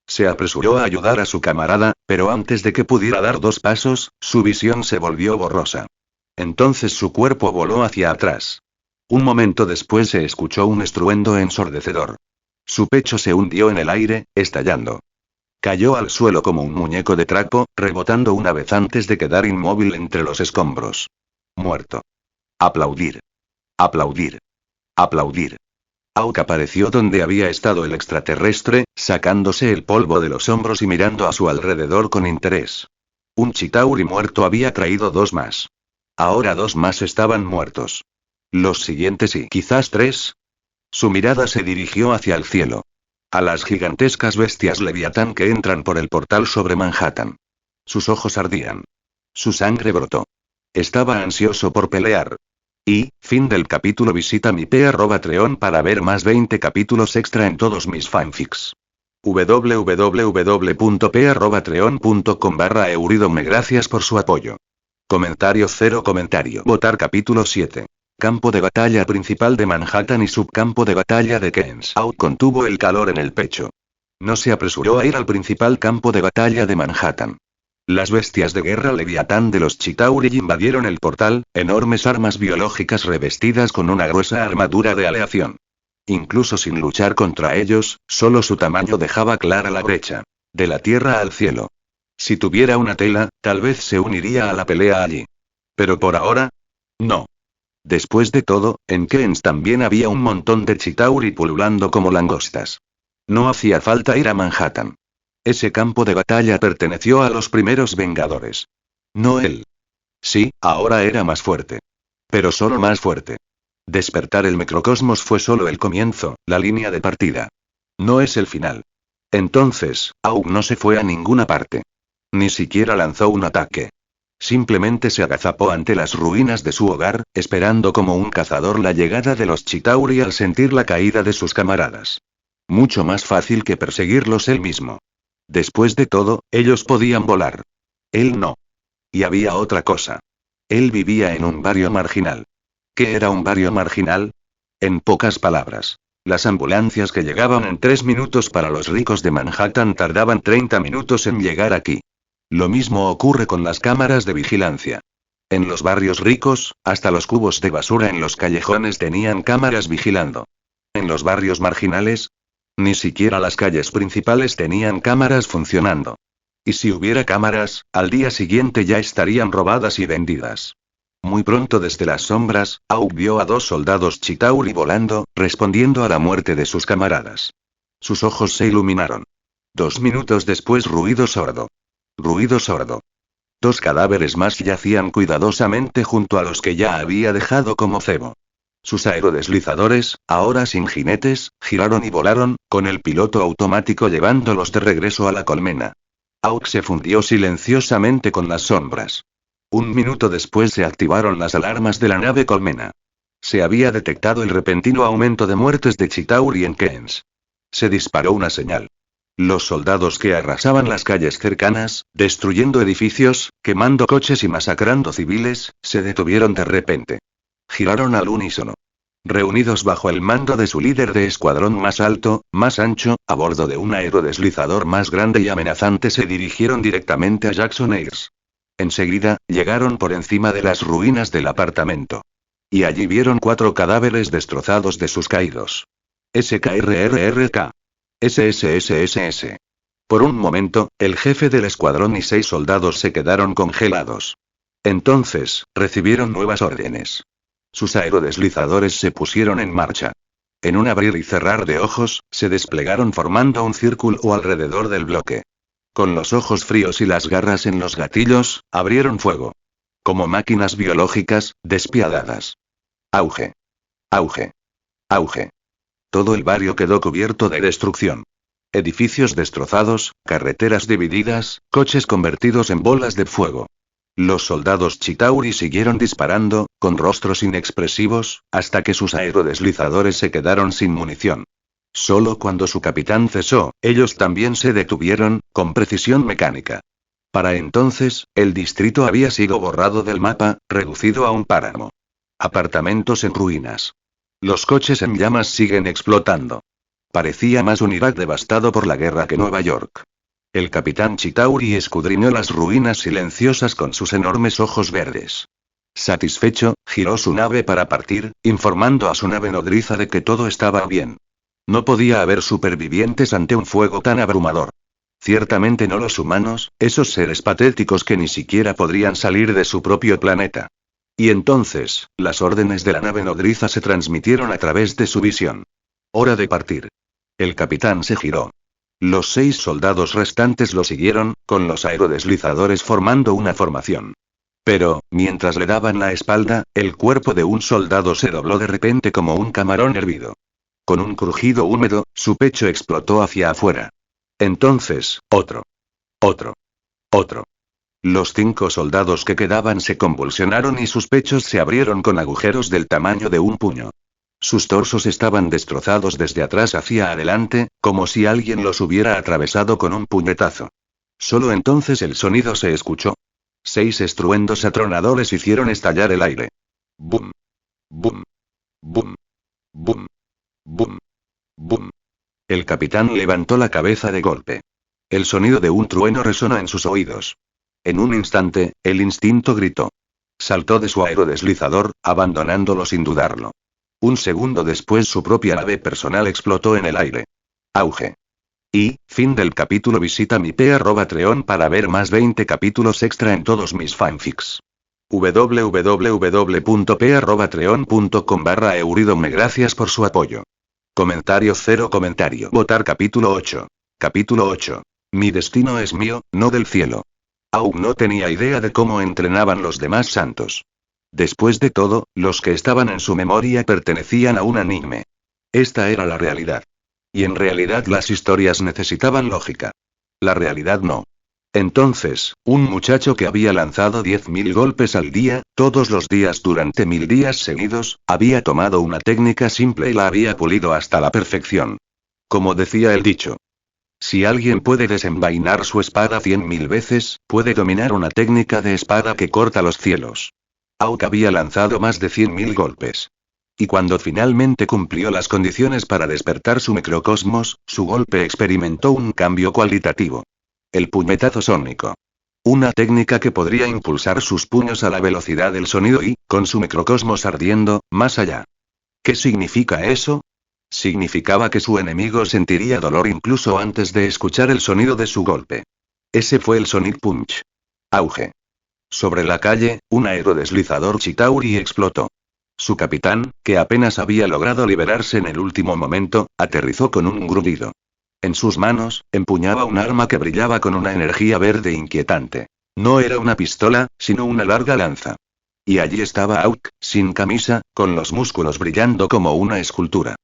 Se apresuró a ayudar a su camarada, pero antes de que pudiera dar 2 pasos, su visión se volvió borrosa. Entonces su cuerpo voló hacia atrás. Un momento después se escuchó un estruendo ensordecedor. Su pecho se hundió en el aire, estallando. Cayó al suelo como un muñeco de trapo, rebotando una vez antes de quedar inmóvil entre los escombros. Muerto. Aplaudir. Aplaudir. Aplaudir. Auk apareció donde había estado el extraterrestre, sacándose el polvo de los hombros y mirando a su alrededor con interés. Un Chitauri muerto había traído 2 más. Ahora 2 más estaban muertos. Los siguientes y quizás 3. Su mirada se dirigió hacia el cielo. A las gigantescas bestias Leviatán que entran por el portal sobre Manhattan. Sus ojos ardían. Su sangre brotó. Estaba ansioso por pelear. Y, fin del capítulo. Visita mi p@treon para ver más 20 capítulos extra en todos mis fanfics. www.p@treon.com/euridome. Gracias por su apoyo. Comentario 0 comentario. Votar capítulo 7. Campo de batalla principal de Manhattan y subcampo de batalla de Keynes. Auk contuvo el calor en el pecho. No se apresuró a ir al principal campo de batalla de Manhattan. Las bestias de guerra Leviatán de los Chitauri invadieron el portal, enormes armas biológicas revestidas con una gruesa armadura de aleación. Incluso sin luchar contra ellos, solo su tamaño dejaba clara la brecha. De la tierra al cielo. Si tuviera una tela, tal vez se uniría a la pelea allí. Pero por ahora, no. Después de todo, en Keynes también había un montón de Chitauri pululando como langostas. No hacía falta ir a Manhattan. Ese campo de batalla perteneció a los primeros Vengadores. No él. Sí, ahora era más fuerte. Pero solo más fuerte. Despertar el microcosmos fue solo el comienzo, la línea de partida. No es el final. Entonces, Auk no se fue a ninguna parte. Ni siquiera lanzó un ataque. Simplemente se agazapó ante las ruinas de su hogar, esperando como un cazador la llegada de los Chitauri al sentir la caída de sus camaradas. Mucho más fácil que perseguirlos él mismo. Después de todo, ellos podían volar. Él no. Y había otra cosa. Él vivía en un barrio marginal. ¿Qué era un barrio marginal? En pocas palabras. Las ambulancias que llegaban en 3 minutos para los ricos de Manhattan tardaban 30 minutos en llegar aquí. Lo mismo ocurre con las cámaras de vigilancia. En los barrios ricos, hasta los cubos de basura en los callejones tenían cámaras vigilando. En los barrios marginales, ni siquiera las calles principales tenían cámaras funcionando. Y si hubiera cámaras, al día siguiente ya estarían robadas y vendidas. Muy pronto desde las sombras, Auk vio a 2 soldados Chitauri volando, respondiendo a la muerte de sus camaradas. Sus ojos se iluminaron. 2 minutos después, ruido sordo. Ruido sordo. 2 cadáveres más yacían cuidadosamente junto a los que ya había dejado como cebo. Sus aerodeslizadores, ahora sin jinetes, giraron y volaron, con el piloto automático llevándolos de regreso a la colmena. Auk se fundió silenciosamente con las sombras. 1 minuto después se activaron las alarmas de la nave colmena. Se había detectado el repentino aumento de muertes de Chitauri en Keynes. Se disparó una señal. Los soldados que arrasaban las calles cercanas, destruyendo edificios, quemando coches y masacrando civiles, se detuvieron de repente. Giraron al unísono. Reunidos bajo el mando de su líder de escuadrón más alto, más ancho, a bordo de un aerodeslizador más grande y amenazante, se dirigieron directamente a Jackson Heights. Enseguida, llegaron por encima de las ruinas del apartamento. Y allí vieron 4 cadáveres destrozados de sus caídos. SKRRRK. SSSSS. Por un momento, el jefe del escuadrón y 6 soldados se quedaron congelados. Entonces, recibieron nuevas órdenes. Sus aerodeslizadores se pusieron en marcha. En un abrir y cerrar de ojos, se desplegaron formando un círculo alrededor del bloque. Con los ojos fríos y las garras en los gatillos, abrieron fuego. Como máquinas biológicas, despiadadas. Auge. Auge. Auge. Todo el barrio quedó cubierto de destrucción. Edificios destrozados, carreteras divididas, coches convertidos en bolas de fuego. Los soldados Chitauri siguieron disparando, con rostros inexpresivos, hasta que sus aerodeslizadores se quedaron sin munición. Solo cuando su capitán cesó, ellos también se detuvieron, con precisión mecánica. Para entonces, el distrito había sido borrado del mapa, reducido a un páramo. Apartamentos en ruinas. Los coches en llamas siguen explotando. Parecía más un Irak devastado por la guerra que Nueva York. El capitán Chitauri escudriñó las ruinas silenciosas con sus enormes ojos verdes. Satisfecho, giró su nave para partir, informando a su nave nodriza de que todo estaba bien. No podía haber supervivientes ante un fuego tan abrumador. Ciertamente no los humanos, esos seres patéticos que ni siquiera podrían salir de su propio planeta. Y entonces, las órdenes de la nave nodriza se transmitieron a través de su visión. Hora de partir. El capitán se giró. Los 6 soldados restantes lo siguieron, con los aerodeslizadores formando una formación. Pero, mientras le daban la espalda, el cuerpo de un soldado se dobló de repente como un camarón hervido. Con un crujido húmedo, su pecho explotó hacia afuera. Entonces, otro. Otro. Otro. Los 5 soldados que quedaban se convulsionaron y sus pechos se abrieron con agujeros del tamaño de un puño. Sus torsos estaban destrozados desde atrás hacia adelante, como si alguien los hubiera atravesado con un puñetazo. Solo entonces el sonido se escuchó. 6 estruendos atronadores hicieron estallar el aire. Bum. Bum. Bum. Bum. Bum. Bum. El capitán levantó la cabeza de golpe. El sonido de un trueno resonó en sus oídos. En un instante, el instinto gritó. Saltó de su aerodeslizador, abandonándolo sin dudarlo. Un segundo después su propia nave personal explotó en el aire. Auge. Y, fin del capítulo. Visita mi p@treon para ver más 20 capítulos extra en todos mis fanfics. www.p@treon.com/euridome. Gracias por su apoyo. Comentario 0 comentario. Votar capítulo 8. Capítulo 8. Mi destino es mío, no del cielo. Aún no tenía idea de cómo entrenaban los demás santos. Después de todo, los que estaban en su memoria pertenecían a un anime. Esta era la realidad. Y en realidad las historias necesitaban lógica. La realidad no. Entonces, un muchacho que había lanzado 10.000 golpes al día, todos los días durante 1000 días seguidos, había tomado una técnica simple y la había pulido hasta la perfección. Como decía el dicho. Si alguien puede desenvainar su espada 100.000 veces, puede dominar una técnica de espada que corta los cielos. Auk había lanzado más de 100.000 golpes. Y cuando finalmente cumplió las condiciones para despertar su microcosmos, su golpe experimentó un cambio cualitativo. El puñetazo sónico. Una técnica que podría impulsar sus puños a la velocidad del sonido y, con su microcosmos ardiendo, más allá. ¿Qué significa eso? Significaba que su enemigo sentiría dolor incluso antes de escuchar el sonido de su golpe. Ese fue el Sonic Punch. Auge. Sobre la calle, un aerodeslizador Chitauri explotó. Su capitán, que apenas había logrado liberarse en el último momento, aterrizó con un gruñido. En sus manos, empuñaba un arma que brillaba con una energía verde inquietante. No era una pistola, sino una larga lanza. Y allí estaba Auk, sin camisa, con los músculos brillando como una escultura.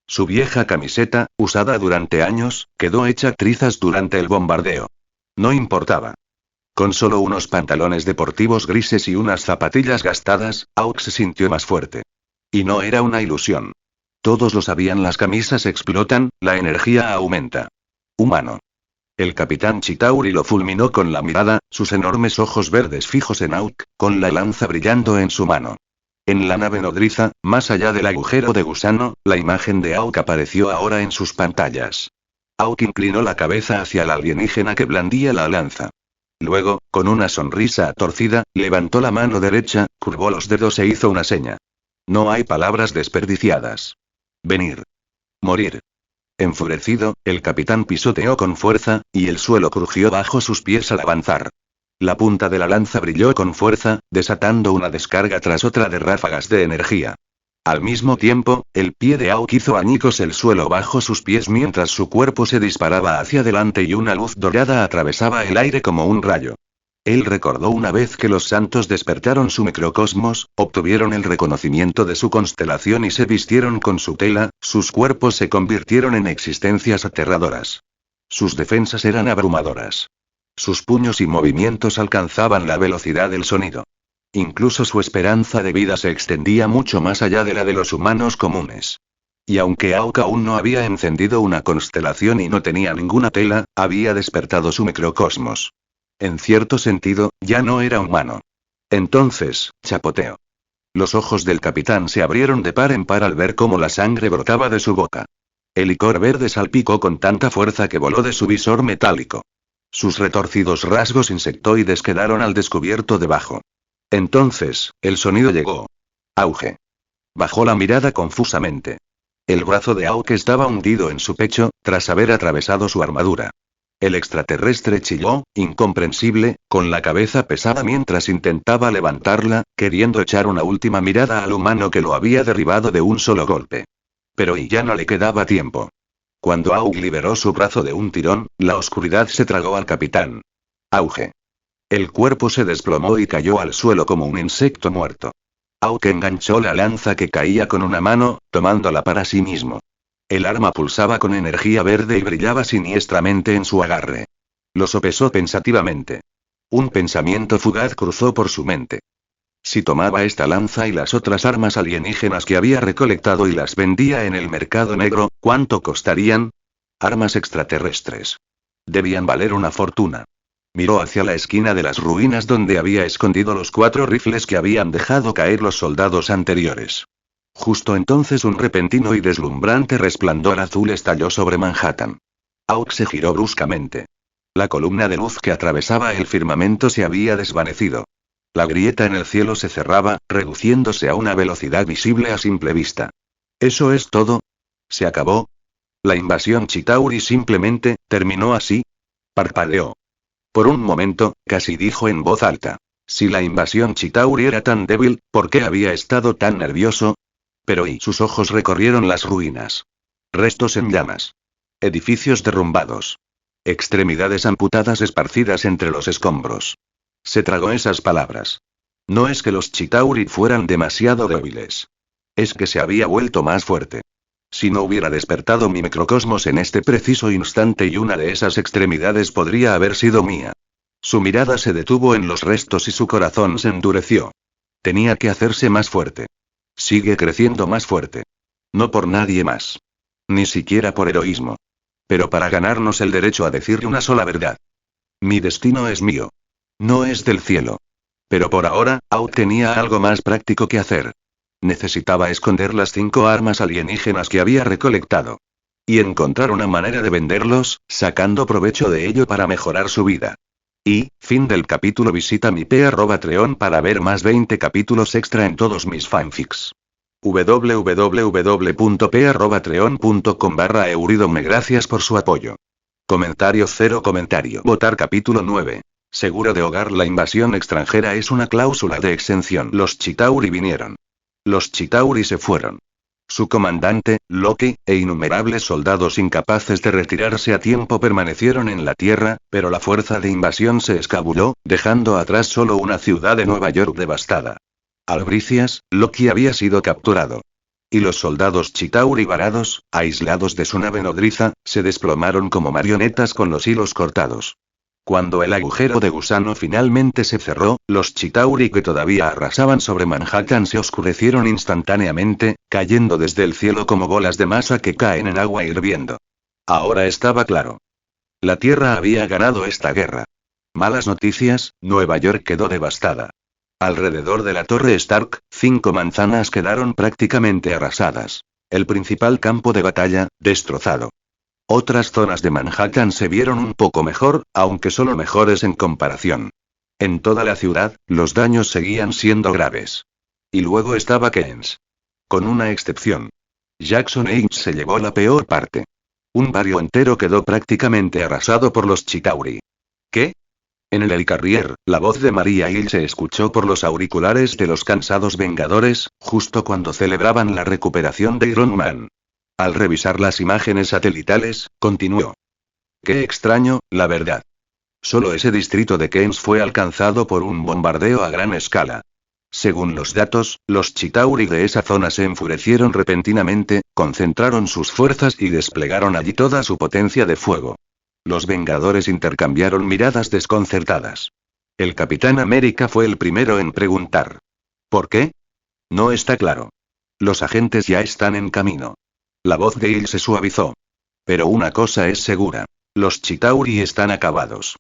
Su vieja camiseta, usada durante años, quedó hecha trizas durante el bombardeo. No importaba. Con solo unos pantalones deportivos grises y unas zapatillas gastadas, Auk se sintió más fuerte. Y no era una ilusión. Todos lo sabían, las camisas explotan, la energía aumenta. Humano. El capitán Chitauri lo fulminó con la mirada, sus enormes ojos verdes fijos en Auk, con la lanza brillando en su mano. En la nave nodriza, más allá del agujero de gusano, la imagen de Auk apareció ahora en sus pantallas. Auk inclinó la cabeza hacia el alienígena que blandía la lanza. Luego, con una sonrisa torcida, levantó la mano derecha, curvó los dedos e hizo una seña. No hay palabras desperdiciadas. Venir. Morir. Enfurecido, el capitán pisoteó con fuerza, y el suelo crujió bajo sus pies al avanzar. La punta de la lanza brilló con fuerza, desatando una descarga tras otra de ráfagas de energía. Al mismo tiempo, el pie de Auk hizo añicos el suelo bajo sus pies mientras su cuerpo se disparaba hacia adelante y una luz dorada atravesaba el aire como un rayo. Él recordó una vez que los santos despertaron su microcosmos, obtuvieron el reconocimiento de su constelación y se vistieron con su tela, sus cuerpos se convirtieron en existencias aterradoras. Sus defensas eran abrumadoras. Sus puños y movimientos alcanzaban la velocidad del sonido. Incluso su esperanza de vida se extendía mucho más allá de la de los humanos comunes. Y aunque Auk aún no había encendido una constelación y no tenía ninguna tela, había despertado su microcosmos. En cierto sentido, ya no era humano. Entonces, chapoteó. Los ojos del capitán se abrieron de par en par al ver cómo la sangre brotaba de su boca. El licor verde salpicó con tanta fuerza que voló de su visor metálico. Sus retorcidos rasgos insectoides quedaron al descubierto debajo. Entonces, el sonido llegó. Auge. Bajó la mirada confusamente. El brazo de Auk estaba hundido en su pecho, tras haber atravesado su armadura. El extraterrestre chilló, incomprensible, con la cabeza pesada mientras intentaba levantarla, queriendo echar una última mirada al humano que lo había derribado de un solo golpe. Pero ya no le quedaba tiempo. Cuando Auk liberó su brazo de un tirón, la oscuridad se tragó al capitán. Auge. El cuerpo se desplomó y cayó al suelo como un insecto muerto. Auk enganchó la lanza que caía con una mano, tomándola para sí mismo. El arma pulsaba con energía verde y brillaba siniestramente en su agarre. Lo sopesó pensativamente. Un pensamiento fugaz cruzó por su mente. Si tomaba esta lanza y las otras armas alienígenas que había recolectado y las vendía en el mercado negro, ¿cuánto costarían? Armas extraterrestres. Debían valer una fortuna. Miró hacia la esquina de las ruinas donde había escondido los 4 rifles que habían dejado caer los soldados anteriores. Justo entonces un repentino y deslumbrante resplandor azul estalló sobre Manhattan. Auk se giró bruscamente. La columna de luz que atravesaba el firmamento se había desvanecido. La grieta en el cielo se cerraba, reduciéndose a una velocidad visible a simple vista. ¿Eso es todo? ¿Se acabó? ¿La invasión Chitauri simplemente terminó así? Parpadeó. Por un momento, casi dijo en voz alta. Si la invasión Chitauri era tan débil, ¿por qué había estado tan nervioso? Pero sus ojos recorrieron las ruinas. Restos en llamas. Edificios derrumbados. Extremidades amputadas esparcidas entre los escombros. Se tragó esas palabras. No es que los Chitauri fueran demasiado débiles. Es que se había vuelto más fuerte. Si no hubiera despertado mi microcosmos en este preciso instante y una de esas extremidades podría haber sido mía. Su mirada se detuvo en los restos y su corazón se endureció. Tenía que hacerse más fuerte. Sigue creciendo más fuerte. No por nadie más. Ni siquiera por heroísmo. Pero para ganarnos el derecho a decir una sola verdad. Mi destino es mío. No es del cielo. Pero por ahora, Auk tenía algo más práctico que hacer. Necesitaba esconder las 5 armas alienígenas que había recolectado. Y encontrar una manera de venderlos, sacando provecho de ello para mejorar su vida. Y, fin del capítulo. Visita mi Patreon para ver más 20 capítulos extra en todos mis fanfics. www.p@patreon.com/euridome. Gracias por su apoyo. Comentario 0 comentario. Votar capítulo 9. Seguro de hogar. La invasión extranjera es una cláusula de exención. Los Chitauri vinieron. Los Chitauri se fueron. Su comandante, Loki, e innumerables soldados incapaces de retirarse a tiempo permanecieron en la tierra, pero la fuerza de invasión se escabulló, dejando atrás solo una ciudad de Nueva York devastada. Albricias, Loki había sido capturado. Y los soldados Chitauri varados, aislados de su nave nodriza, se desplomaron como marionetas con los hilos cortados. Cuando el agujero de gusano finalmente se cerró, los Chitauri que todavía arrasaban sobre Manhattan se oscurecieron instantáneamente, cayendo desde el cielo como bolas de masa que caen en agua hirviendo. Ahora estaba claro. La Tierra había ganado esta guerra. Malas noticias, Nueva York quedó devastada. Alrededor de la Torre Stark, 5 manzanas quedaron prácticamente arrasadas. El principal campo de batalla, destrozado. Otras zonas de Manhattan se vieron un poco mejor, aunque solo mejores en comparación. En toda la ciudad, los daños seguían siendo graves. Y luego estaba Queens. Con una excepción. Jackson Heights se llevó la peor parte. Un barrio entero quedó prácticamente arrasado por los Chitauri. ¿Qué? En el Helicarrier, la voz de Maria Hill se escuchó por los auriculares de los cansados Vengadores, justo cuando celebraban la recuperación de Iron Man. Al revisar las imágenes satelitales, continuó. Qué extraño, la verdad. Solo ese distrito de Queens fue alcanzado por un bombardeo a gran escala. Según los datos, los Chitauri de esa zona se enfurecieron repentinamente, concentraron sus fuerzas y desplegaron allí toda su potencia de fuego. Los Vengadores intercambiaron miradas desconcertadas. El Capitán América fue el primero en preguntar. ¿Por qué? No está claro. Los agentes ya están en camino. La voz de Hill se suavizó. Pero una cosa es segura. Los Chitauri están acabados.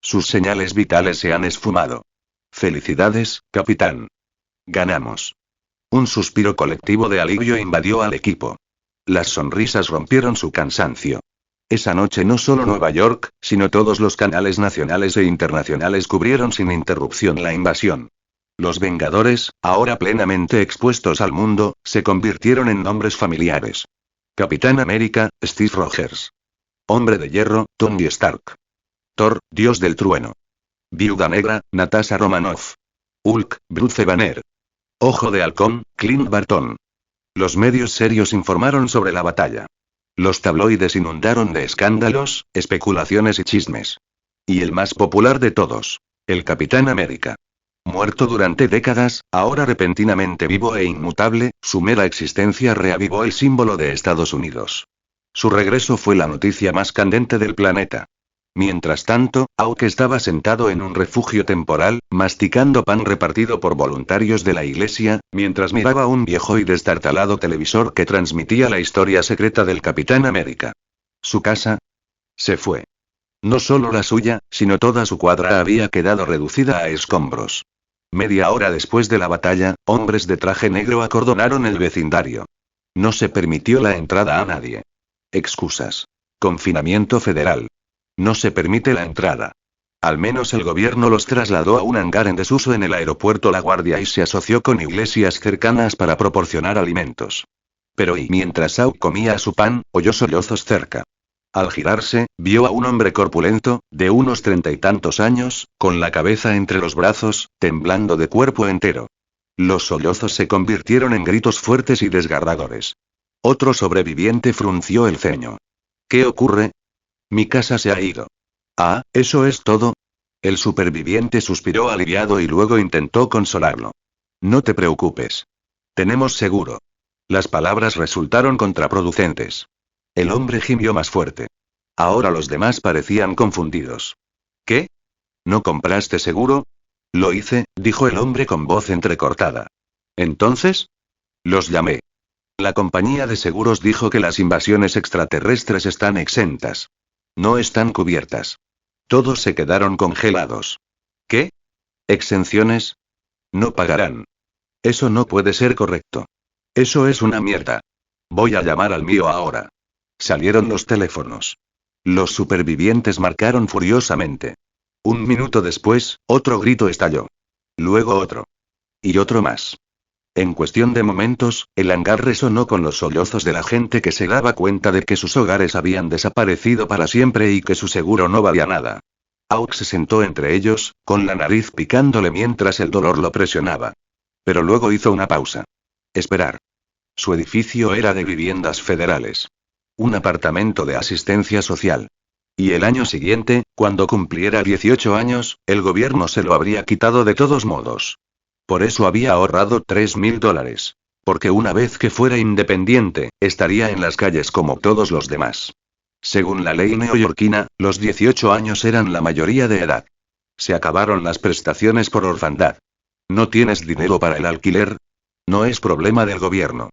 Sus señales vitales se han esfumado. Felicidades, capitán. Ganamos. Un suspiro colectivo de alivio invadió al equipo. Las sonrisas rompieron su cansancio. Esa noche no solo Nueva York, sino todos los canales nacionales e internacionales cubrieron sin interrupción la invasión. Los Vengadores, ahora plenamente expuestos al mundo, se convirtieron en nombres familiares. Capitán América, Steve Rogers. Hombre de Hierro, Tony Stark. Thor, Dios del Trueno. Viuda Negra, Natasha Romanoff. Hulk, Bruce Banner. Ojo de Halcón, Clint Barton. Los medios serios informaron sobre la batalla. Los tabloides inundaron de escándalos, especulaciones y chismes. Y el más popular de todos. El Capitán América. Muerto durante décadas, ahora repentinamente vivo e inmutable, su mera existencia reavivó el símbolo de Estados Unidos. Su regreso fue la noticia más candente del planeta. Mientras tanto, Hawk estaba sentado en un refugio temporal, masticando pan repartido por voluntarios de la iglesia, mientras miraba un viejo y destartalado televisor que transmitía la historia secreta del Capitán América. Su casa se fue. No solo la suya, sino toda su cuadra había quedado reducida a escombros. Media hora después de la batalla, hombres de traje negro acordonaron el vecindario. No se permitió la entrada a nadie. Excusas. Confinamiento federal. No se permite la entrada. Al menos el gobierno los trasladó a un hangar en desuso en el aeropuerto LaGuardia y se asoció con iglesias cercanas para proporcionar alimentos. Pero y mientras Hawk comía su pan, oyó sollozos cerca. Al girarse, vio a un hombre corpulento, de unos 30 y tantos años, con la cabeza entre los brazos, temblando de cuerpo entero. Los sollozos se convirtieron en gritos fuertes y desgarradores. Otro sobreviviente frunció el ceño. ¿Qué ocurre? Mi casa se ha ido. Ah, ¿eso es todo? El superviviente suspiró aliviado y luego intentó consolarlo. No te preocupes. Tenemos seguro. Las palabras resultaron contraproducentes. El hombre gimió más fuerte. Ahora los demás parecían confundidos. ¿Qué? ¿No compraste seguro? Lo hice, dijo el hombre con voz entrecortada. ¿Entonces? Los llamé. La compañía de seguros dijo que las invasiones extraterrestres están exentas. No están cubiertas. Todos se quedaron congelados. ¿Qué? ¿Exenciones? No pagarán. Eso no puede ser correcto. Eso es una mierda. Voy a llamar al mío ahora. Salieron los teléfonos. Los supervivientes marcaron furiosamente. Un minuto después, otro grito estalló. Luego otro. Y otro más. En cuestión de momentos, el hangar resonó con los sollozos de la gente que se daba cuenta de que sus hogares habían desaparecido para siempre y que su seguro no valía nada. Auk se sentó entre ellos, con la nariz picándole mientras el dolor lo presionaba. Pero luego hizo una pausa. Esperar. Su edificio era de viviendas federales. Un apartamento de asistencia social. Y el año siguiente, cuando cumpliera 18 años, el gobierno se lo habría quitado de todos modos. Por eso había ahorrado $3.000. Porque una vez que fuera independiente, estaría en las calles como todos los demás. Según la ley neoyorquina, los 18 años eran la mayoría de edad. Se acabaron las prestaciones por orfandad. ¿No tienes dinero para el alquiler? No es problema del gobierno.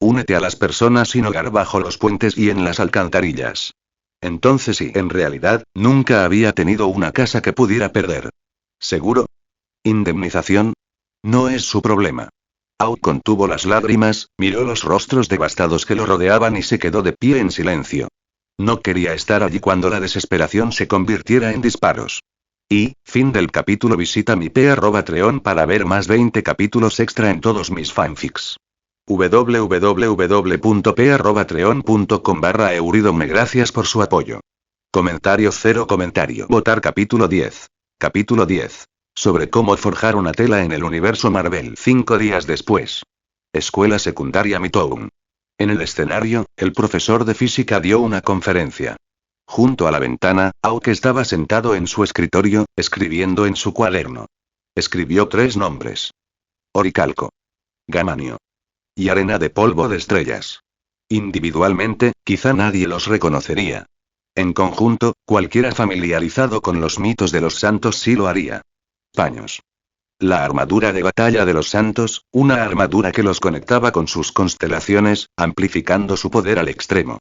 Únete a las personas sin hogar bajo los puentes y en las alcantarillas. Entonces sí, en realidad, nunca había tenido una casa que pudiera perder. ¿Seguro? ¿Indemnización? No es su problema. Auk contuvo las lágrimas, miró los rostros devastados que lo rodeaban y se quedó de pie en silencio. No quería estar allí cuando la desesperación se convirtiera en disparos. Y, fin del capítulo. Visita mi p@treon para ver más 20 capítulos extra en todos mis fanfics. www.p@treon.com/euridome. Gracias por su apoyo. Comentario 0 comentario. Votar capítulo 10. Capítulo 10. Sobre cómo forjar una tela en el universo Marvel. 5 días después. Escuela secundaria Midtown. En el escenario, el profesor de física dio una conferencia. Junto a la ventana, Auk estaba sentado en su escritorio, escribiendo en su cuaderno. Escribió 3 nombres. Oricalco. Gamanio. Y arena de polvo de estrellas. Individualmente, quizá nadie los reconocería. En conjunto, cualquiera familiarizado con los mitos de los santos sí lo haría. Paños. La armadura de batalla de los santos, una armadura que los conectaba con sus constelaciones, amplificando su poder al extremo.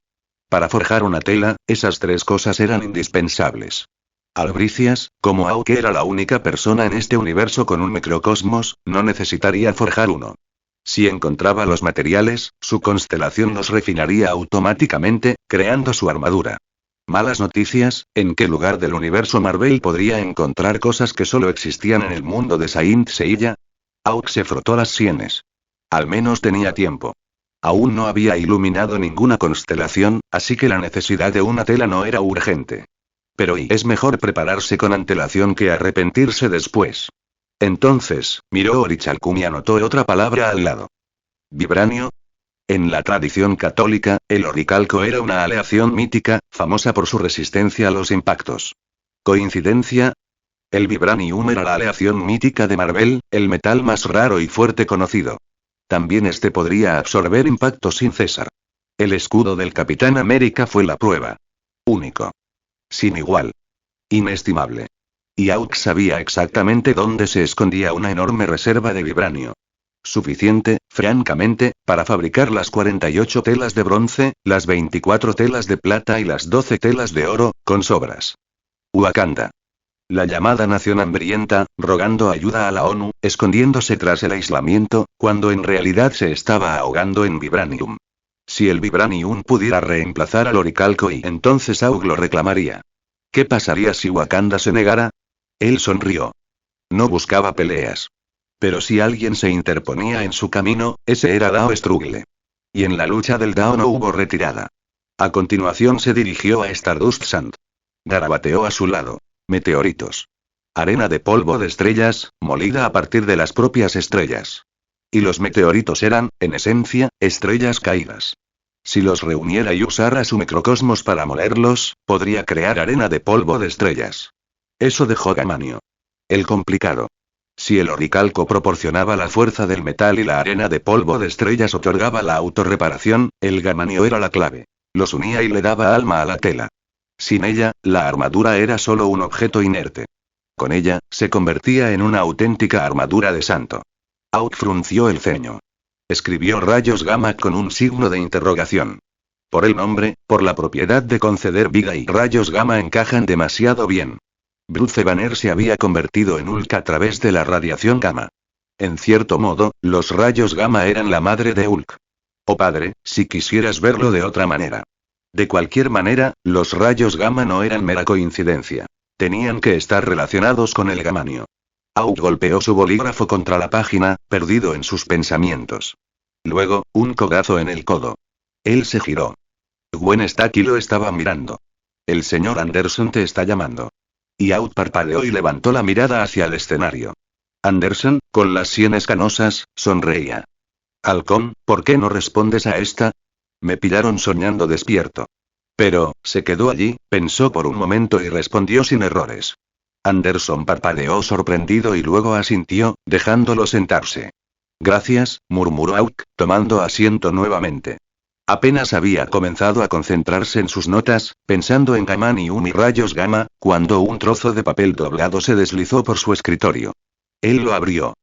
Para forjar una tela, esas 3 cosas eran indispensables. Albricias, como Auk era la única persona en este universo con un microcosmos, no necesitaría forjar uno. Si encontraba los materiales, su constelación los refinaría automáticamente, creando su armadura. Malas noticias, ¿en qué lugar del universo Marvel podría encontrar cosas que solo existían en el mundo de Saint Seiya? Auk se frotó las sienes. Al menos tenía tiempo. Aún no había iluminado ninguna constelación, así que la necesidad de una tela no era urgente. Pero es mejor prepararse con antelación que arrepentirse después. Entonces, miró Orichalcum y anotó otra palabra al lado. ¿Vibranio? En la tradición católica, el oricalco era una aleación mítica, famosa por su resistencia a los impactos. ¿Coincidencia? El vibranium era la aleación mítica de Marvel, el metal más raro y fuerte conocido. También este podría absorber impactos sin cesar. El escudo del Capitán América fue la prueba. Único. Sin igual. Inestimable. Y Auk sabía exactamente dónde se escondía una enorme reserva de vibranio. Suficiente, francamente, para fabricar las 48 telas de bronce, las 24 telas de plata y las 12 telas de oro, con sobras. Wakanda. La llamada nación hambrienta, rogando ayuda a la ONU, escondiéndose tras el aislamiento, cuando en realidad se estaba ahogando en vibranium. Si el vibranium pudiera reemplazar al oricalco entonces Auk lo reclamaría. ¿Qué pasaría si Wakanda se negara? Él sonrió. No buscaba peleas. Pero si alguien se interponía en su camino, ese era Dao Struggle. Y en la lucha del Dao no hubo retirada. A continuación se dirigió a Stardust Sand. Garabateó a su lado. Meteoritos. Arena de polvo de estrellas, molida a partir de las propias estrellas. Y los meteoritos eran, en esencia, estrellas caídas. Si los reuniera y usara su microcosmos para molerlos, podría crear arena de polvo de estrellas. Eso dejó Gamanio. El complicado. Si el oricalco proporcionaba la fuerza del metal y la arena de polvo de estrellas otorgaba la autorreparación, el gamanio era la clave. Los unía y le daba alma a la tela. Sin ella, la armadura era solo un objeto inerte. Con ella, se convertía en una auténtica armadura de santo. Auk frunció el ceño. Escribió rayos gamma con un signo de interrogación. Por el nombre, por la propiedad de conceder vida y rayos gamma encajan demasiado bien. Bruce Banner se había convertido en Hulk a través de la radiación gamma. En cierto modo, los rayos gamma eran la madre de Hulk. O padre, si quisieras verlo de otra manera. De cualquier manera, los rayos gamma no eran mera coincidencia. Tenían que estar relacionados con el gamanio. Auk golpeó su bolígrafo contra la página, perdido en sus pensamientos. Luego, un codazo en el codo. Él se giró. Gwen Stacy lo estaba mirando. El señor Anderson te está llamando. Y Out parpadeó y levantó la mirada hacia el escenario. Anderson, con las sienes canosas, sonreía. Halcón, ¿por qué no respondes a esta? Me pillaron soñando despierto. Pero, se quedó allí, pensó por un momento y respondió sin errores. Anderson parpadeó sorprendido y luego asintió, dejándolo sentarse. Gracias, murmuró Auk, tomando asiento nuevamente. Apenas había comenzado a concentrarse en sus notas, pensando en Gaman y Umi rayos gamma, cuando un trozo de papel doblado se deslizó por su escritorio. Él lo abrió.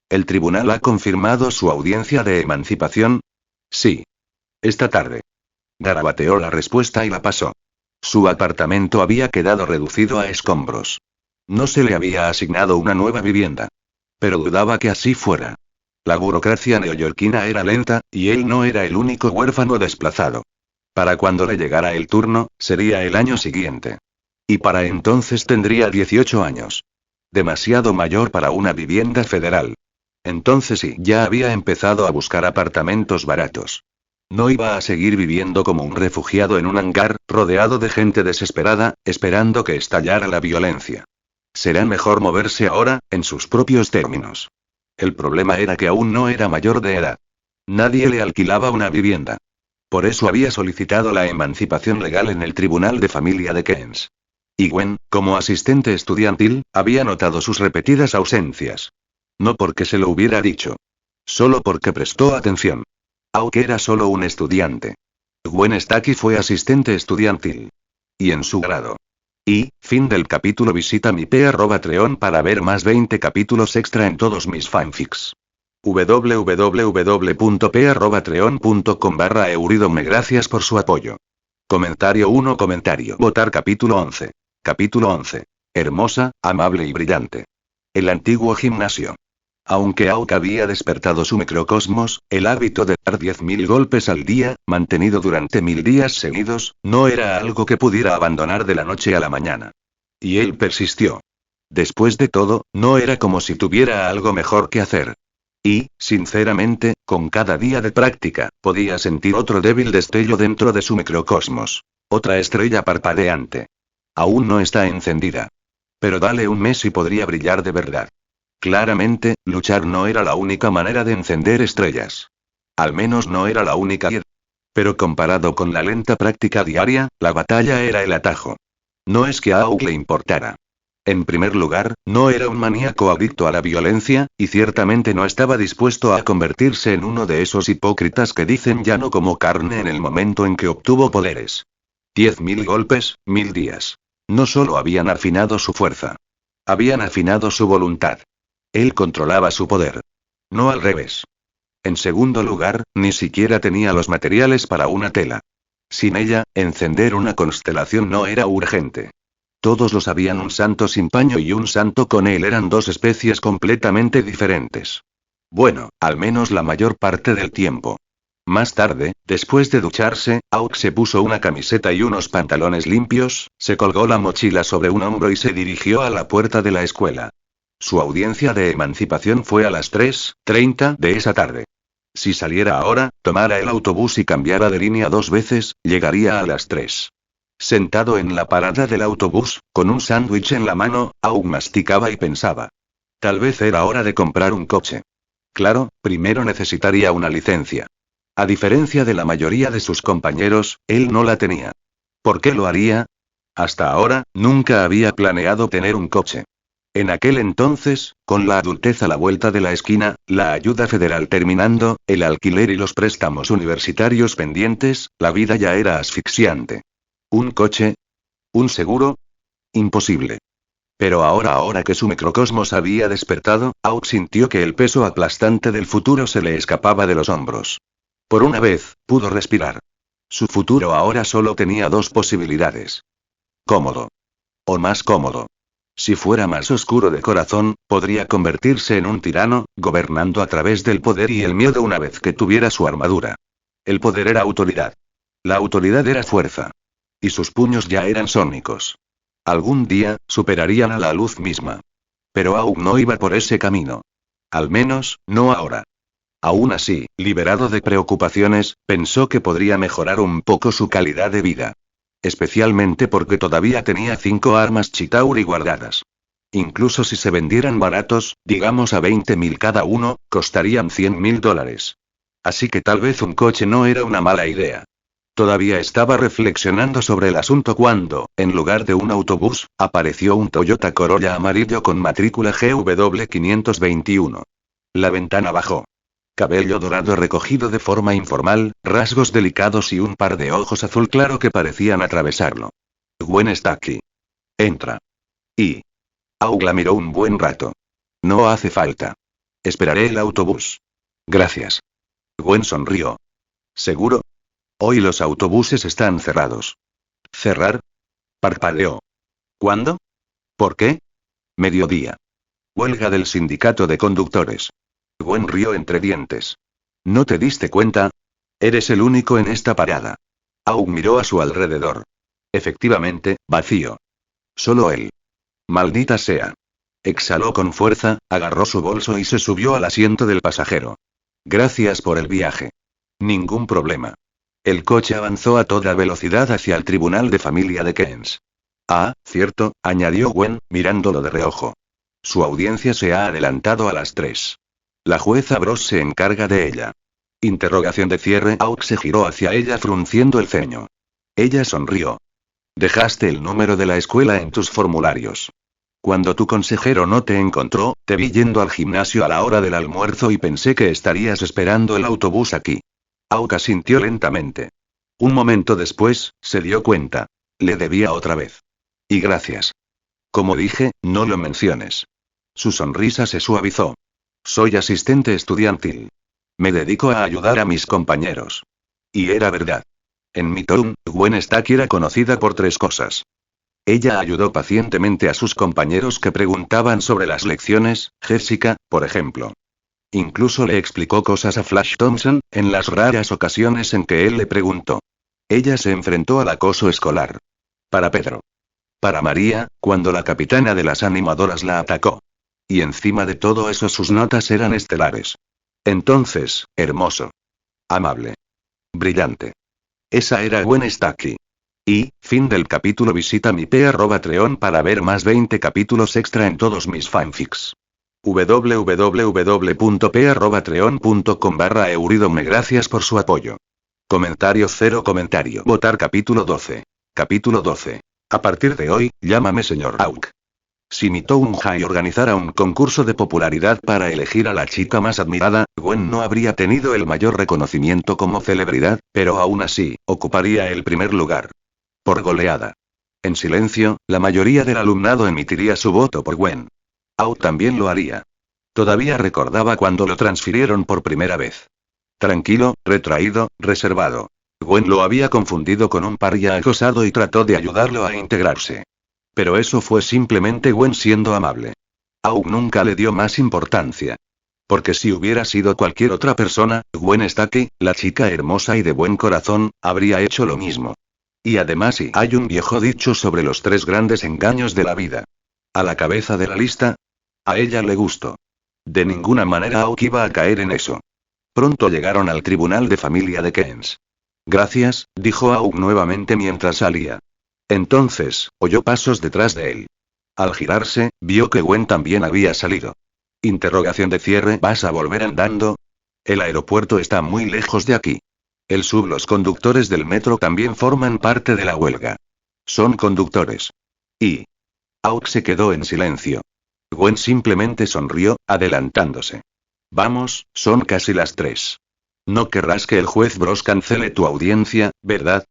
¿El tribunal ha confirmado su audiencia de emancipación? Sí. Esta tarde. Garabateó la respuesta y la pasó. Su apartamento había quedado reducido a escombros. No se le había asignado una nueva vivienda. Pero dudaba que así fuera. La burocracia neoyorquina era lenta, y él no era el único huérfano desplazado. Para cuando le llegara el turno, sería el año siguiente. Y para entonces tendría 18 años. Demasiado mayor para una vivienda federal. Entonces sí, ya había empezado a buscar apartamentos baratos. No iba a seguir viviendo como un refugiado en un hangar, rodeado de gente desesperada, esperando que estallara la violencia. Será mejor moverse ahora, en sus propios términos. El problema era que aún no era mayor de edad. Nadie le alquilaba una vivienda. Por eso había solicitado la emancipación legal en el Tribunal de Familia de Keynes. Y Gwen, como asistente estudiantil, había notado sus repetidas ausencias. No porque se lo hubiera dicho. Solo porque prestó atención. Aunque era solo un estudiante. Gwen Stacy fue asistente estudiantil. Y en su grado. Y, fin del capítulo. Visita mi Patreon para ver más 20 capítulos extra en todos mis fanfics. www.p@patreon.com/euridome. Gracias por su apoyo. Comentario 1. Comentario. Votar capítulo 11. Capítulo 11. Hermosa, amable y brillante. El antiguo gimnasio. Aunque Auk había despertado su microcosmos, el hábito de dar 10.000 golpes al día, mantenido durante 1000 días seguidos, no era algo que pudiera abandonar de la noche a la mañana. Y él persistió. Después de todo, no era como si tuviera algo mejor que hacer. Y, sinceramente, con cada día de práctica, podía sentir otro débil destello dentro de su microcosmos. Otra estrella parpadeante. Aún no está encendida. Pero dale un mes y podría brillar de verdad. Claramente, luchar no era la única manera de encender estrellas. Al menos no era la única. Pero comparado con la lenta práctica diaria, la batalla era el atajo. No es que a Auk le importara. En primer lugar, no era un maníaco adicto a la violencia, y ciertamente no estaba dispuesto a convertirse en uno de esos hipócritas que dicen ya no como carne en el momento en que obtuvo poderes. 10.000 golpes, 1000 días. No solo habían afinado su fuerza. Habían afinado su voluntad. Él controlaba su poder. No al revés. En segundo lugar, ni siquiera tenía los materiales para una tela. Sin ella, encender una constelación no era urgente. Todos lo sabían, un santo sin paño y un santo con él eran dos especies completamente diferentes. Bueno, al menos la mayor parte del tiempo. Más tarde, después de ducharse, Auk se puso una camiseta y unos pantalones limpios, se colgó la mochila sobre un hombro y se dirigió a la puerta de la escuela. Su audiencia de emancipación fue a las 3:30 de esa tarde. Si saliera ahora, tomara el autobús y cambiara de línea 2 veces, llegaría a las 3. Sentado en la parada del autobús, con un sándwich en la mano, Auk masticaba y pensaba. Tal vez era hora de comprar un coche. Claro, primero necesitaría una licencia. A diferencia de la mayoría de sus compañeros, él no la tenía. ¿Por qué lo haría? Hasta ahora, nunca había planeado tener un coche. En aquel entonces, con la adultez a la vuelta de la esquina, la ayuda federal terminando, el alquiler y los préstamos universitarios pendientes, la vida ya era asfixiante. ¿Un coche? ¿Un seguro? Imposible. Pero ahora que su microcosmos había despertado, Auk sintió que el peso aplastante del futuro se le escapaba de los hombros. Por una vez, pudo respirar. Su futuro ahora solo tenía dos posibilidades. Cómodo. O más cómodo. Si fuera más oscuro de corazón, podría convertirse en un tirano, gobernando a través del poder y el miedo una vez que tuviera su armadura. El poder era autoridad. La autoridad era fuerza. Y sus puños ya eran sónicos. Algún día, superarían a la luz misma. Pero Auk no iba por ese camino. Al menos, no ahora. Aún así, liberado de preocupaciones, pensó que podría mejorar un poco su calidad de vida. Especialmente porque todavía tenía 5 armas Chitauri guardadas. Incluso si se vendieran baratos, digamos a 20.000 cada uno, costarían $100.000. Así que tal vez un coche no era una mala idea. Todavía estaba reflexionando sobre el asunto cuando, en lugar de un autobús, apareció un Toyota Corolla amarillo con matrícula GW521. La ventana bajó. Cabello dorado recogido de forma informal, rasgos delicados y un par de ojos azul claro que parecían atravesarlo. Gwen está aquí. Entra. Y... Aug la miró un buen rato. No hace falta. Esperaré el autobús. Gracias. Gwen sonrió. ¿Seguro? Hoy los autobuses están cerrados. ¿Cerrar? Parpadeó. ¿Cuándo? ¿Por qué? Mediodía. Huelga del sindicato de conductores. Gwen rió entre dientes. ¿No te diste cuenta? Eres el único en esta parada. Aug miró a su alrededor. Efectivamente, vacío. Solo él. Maldita sea. Exhaló con fuerza, agarró su bolso y se subió al asiento del pasajero. Gracias por el viaje. Ningún problema. El coche avanzó a toda velocidad hacia el tribunal de familia de Keynes. Ah, cierto, añadió Gwen, mirándolo de reojo. Su audiencia se ha adelantado a las 3. La jueza Bros se encarga de ella. Interrogación de cierre. Aug se giró hacia ella frunciendo el ceño. Ella sonrió. Dejaste el número de la escuela en tus formularios. Cuando tu consejero no te encontró, te vi yendo al gimnasio a la hora del almuerzo y pensé que estarías esperando el autobús aquí. Aug asintió lentamente. Un momento después, se dio cuenta. Le debía otra vez. Y gracias. Como dije, no lo menciones. Su sonrisa se suavizó. Soy asistente estudiantil. Me dedico a ayudar a mis compañeros. Y era verdad. En Midtown, Gwen Stacy era conocida por 3 cosas. Ella ayudó pacientemente a sus compañeros que preguntaban sobre las lecciones, Jessica, por ejemplo. Incluso le explicó cosas a Flash Thompson, en las raras ocasiones en que él le preguntó. Ella se enfrentó al acoso escolar. Para Pedro. Para María, cuando la capitana de las animadoras la atacó. Y encima de todo eso sus notas eran estelares. Entonces, hermoso. Amable. Brillante. Esa era Gwen Stacy. Y, fin del capítulo. Visita mi Patreon para ver más 20 capítulos extra en todos mis fanfics. www.p@patreon.com/euridome. Gracias por su apoyo. Comentario 0 comentario. Votar capítulo 12. Capítulo 12. A partir de hoy, llámame señor Aug. Si Midtown High organizara un concurso de popularidad para elegir a la chica más admirada, Gwen no habría tenido el mayor reconocimiento como celebridad, pero aún así, ocuparía el primer lugar. Por goleada. En silencio, la mayoría del alumnado emitiría su voto por Gwen. Aug también lo haría. Todavía recordaba cuando lo transfirieron por primera vez. Tranquilo, retraído, reservado. Gwen lo había confundido con un paria acosado y trató de ayudarlo a integrarse. Pero eso fue simplemente Gwen siendo amable. Aug nunca le dio más importancia. Porque si hubiera sido cualquier otra persona, Gwen Stacy, la chica hermosa y de buen corazón, habría hecho lo mismo. Y además hay un viejo dicho sobre los 3 grandes engaños de la vida. A la cabeza de la lista. A ella le gustó. De ninguna manera Aug iba a caer en eso. Pronto llegaron al tribunal de familia de Keynes. Gracias, dijo Aug nuevamente mientras salía. Entonces, oyó pasos detrás de él. Al girarse, vio que Gwen también había salido. Interrogación de cierre. ¿Vas a volver andando? El aeropuerto está muy lejos de aquí. Los conductores del metro también forman parte de la huelga. Son conductores. Y... Aug se quedó en silencio. Gwen simplemente sonrió, adelantándose. Vamos, son casi las 3. No querrás que el juez Bros cancele tu audiencia, ¿verdad?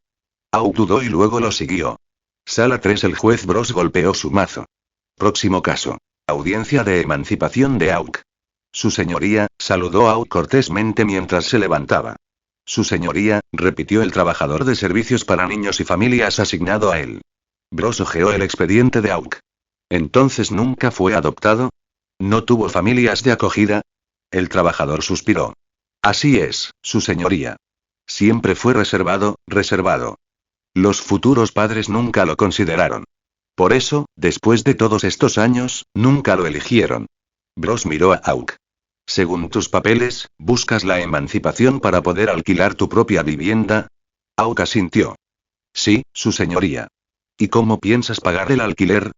Aug dudó y luego lo siguió. Sala 3. El juez Bros golpeó su mazo. Próximo caso. Audiencia de emancipación de Aug. Su señoría, saludó Aug cortésmente mientras se levantaba. Su señoría, repitió el trabajador de servicios para niños y familias asignado a él. Bros hojeó el expediente de Aug. ¿Entonces nunca fue adoptado? ¿No tuvo familias de acogida? El trabajador suspiró. Así es, su señoría. Siempre fue reservado, reservado. Los futuros padres nunca lo consideraron. Por eso, después de todos estos años, nunca lo eligieron. Bros miró a Aug. Según tus papeles, ¿buscas la emancipación para poder alquilar tu propia vivienda? Aug asintió. Sí, su señoría. ¿Y cómo piensas pagar el alquiler?